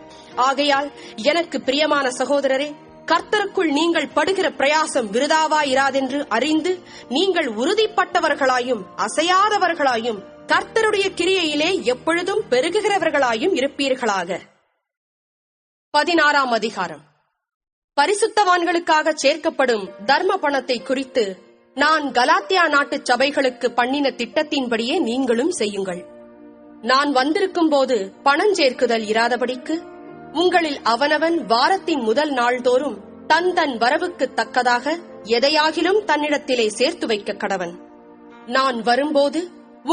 A: ஆகையால் எனக்கு பிரியமான சகோதரரே, கர்த்தருக்குள் நீங்கள் படுகிற பிரயாசம் விருதாவாயிராதென்று அறிந்து நீங்கள் உறுதிப்பட்டவர்களாயும் அசையாதவர்களாயும் கர்த்தருடைய கிரியையிலே எப்பொழுதும் பெருகுகிறவர்களாயும் இருப்பீர்களாக. 16ஆம் அதிகாரம். பரிசுத்தவான்களுக்காக சேர்க்கப்படும் தர்ம பணத்தை குறித்து நான் கலாத்தியா நாட்டு சபைகளுக்கு பண்ணின திட்டத்தின்படியே நீங்களும் செய்யுங்கள். நான் வந்திருக்கும் போது பணம் சேர்க்குதல் இராதபடிக்கு உங்களில் அவனவன் வாரத்தின் முதல் நாள்தோறும் தன் தன் வரவுக்கு தக்கதாக எதையாகிலும் தன்னிடத்திலே சேர்த்து வைக்க கடவன். நான் வரும்போது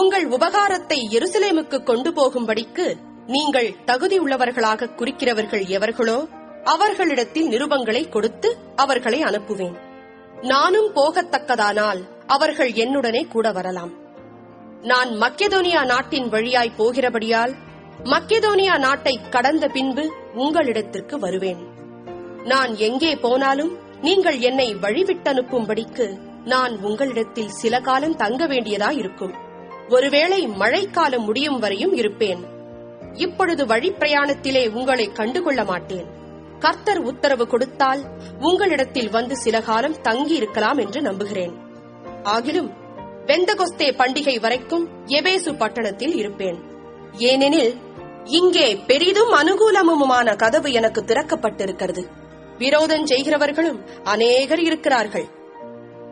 A: உங்கள் உபகாரத்தை எருசலேமுக்கு கொண்டு போகும்படிக்கு நீங்கள் தகுதியுள்ளவர்களாக குறிக்கிறவர்கள் எவர்களோ அவர்களிடத்தில் நிருபங்களை கொடுத்து அவர்களை அனுப்புவேன். நானும் போகத்தக்கதானால் அவர்கள் என்னுடனே கூட வரலாம். நான் மக்கெதோனியா நாட்டின் வழியாய் போகிறபடியால் மக்கெதோனியா நாட்டை கடந்த பின்பு உங்களிடத்திற்கு வருவேன். நான் எங்கே போனாலும் நீங்கள் என்னை வழிவிட்டனுப்பும்படிக்கு நான் உங்களிடத்தில் சில காலம் தங்க வேண்டியதாயிருக்கும். ஒருவேளை மழைக்காலம் முடியும் வரையும் இருப்பேன். இப்பொழுது வழிப்பிரயாணத்திலே உங்களை கண்டுகொள்ள மாட்டேன். கர்த்தர் உத்தரவு கொடுத்தால் உங்களிடத்தில் வந்து சில காலம் தங்கி இருக்கலாம் என்று நம்புகிறேன். ஆகிலும் பெந்தகொஸ்தே பண்டிகை வரைக்கும் எபேசு பட்டணத்தில் இருப்பேன். ஏனெனில் இங்கே பெரிதும் அனுகூலமுமான கதவு எனக்கு திறக்கப்பட்டிருக்கிறது. விரோதம் செய்கிறவர்களும் அநேகர் இருக்கிறார்கள்.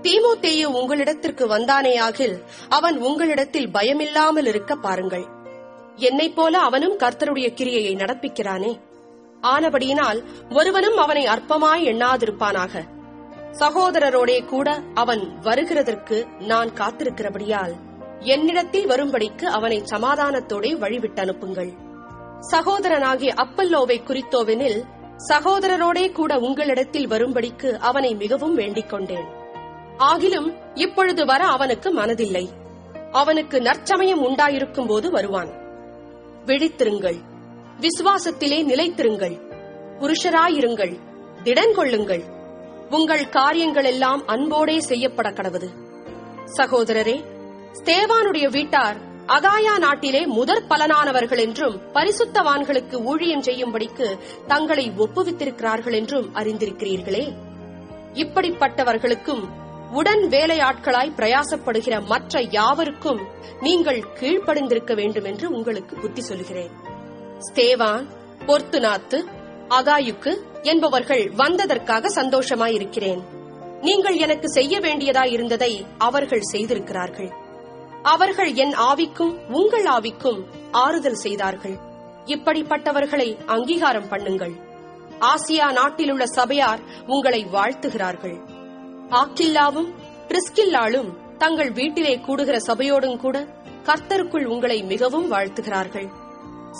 A: தீமோத்தேயு உங்களிடத்திற்கு வந்தானேயாகில் அவன் உங்களிடத்தில் பயமில்லாமல் இருக்க பாருங்கள். என்னைப் போல அவனும் கர்த்தருடைய கிரியையை நடப்பிக்கிறானே. ஆனபடியினால் ஒருவனும் அவனை அற்பமாய் எண்ணாதிருப்பானாக. சகோதரரோடே கூட அவன் வருகிறதற்கு நான் காத்திருக்கிறபடியால் என்னிடத்தில் வரும்படிக்கு அவனை சமாதானத்தோடே வழிவிட்டு அனுப்புங்கள். சகோதரனாகிய அப்பல்லோவை குறித்தோவெனில் சகோதரரோடே கூட உங்களிடத்தில் வரும்படிக்கு அவனை மிகவும் வேண்டிக் கொண்டேன். ஆகிலும் இப்பொழுது வர அவனுக்கு மனதில்லை. அவனுக்கு நற்சமயம் உண்டாயிருக்கும் போது வருவான். விழித்திருங்கள், விசுவாசத்திலே நிலைத்திருங்கள், புருஷராயிருங்கள், திடன் கொள்ளுங்கள். உங்கள் காரியங்கள் எல்லாம் அன்போடே செய்யப்பட கடவது. சகோதரரே, ஸ்தேவானுடைய வீட்டார் அகாயா நாட்டிலே முதற் பலனானவர்கள் என்றும் பரிசுத்தவான்களுக்கு ஊழியம் செய்யும்படிக்கு தங்களை ஒப்புவித்திருக்கிறார்கள் என்றும் அறிந்திருக்கிறீர்களே. இப்படிப்பட்டவர்களுக்கும் உடன் வேலையாட்களாய் பிரயாசப்படுகிற மற்ற யாவருக்கும் நீங்கள் கீழ்ப்படிந்திருக்க வேண்டும் என்று உங்களுக்கு புத்தி சொல்கிறேன். ஸ்தேவான், பொர்த்துனாத்து, அகாயுக்கு என்பவர்கள் வந்ததற்காக சந்தோஷமாயிருக்கிறேன். நீங்கள் எனக்கு செய்ய வேண்டியதாயிருந்ததை அவர்கள் செய்திருக்கிறார்கள். அவர்கள் என் ஆவிக்கும் உங்கள் ஆவிக்கும் ஆறுதல் செய்தார்கள். இப்படிப்பட்டவர்களை அங்கீகாரம் பண்ணுங்கள். ஆசியா நாட்டிலுள்ள சபையார் உங்களை வாழ்த்துகிறார்கள். ஆக்கில்லாவும் பிரிஸ்கில்லாளும் தங்கள் வீட்டிலே கூடுகிற சபையோடும் கூட கர்த்தருக்குள் உங்களை மிகவும் வாழ்த்துகிறார்கள்.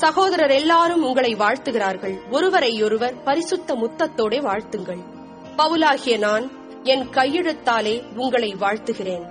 A: சகோதரர் எல்லாரும் உங்களை வாழ்த்துகிறார்கள். ஒருவரையொருவர் பரிசுத்த முத்தத்தோட வாழ்த்துங்கள். பவுலாகிய நான் என் கையெழுத்தாலே உங்களை வாழ்த்துகிறேன்.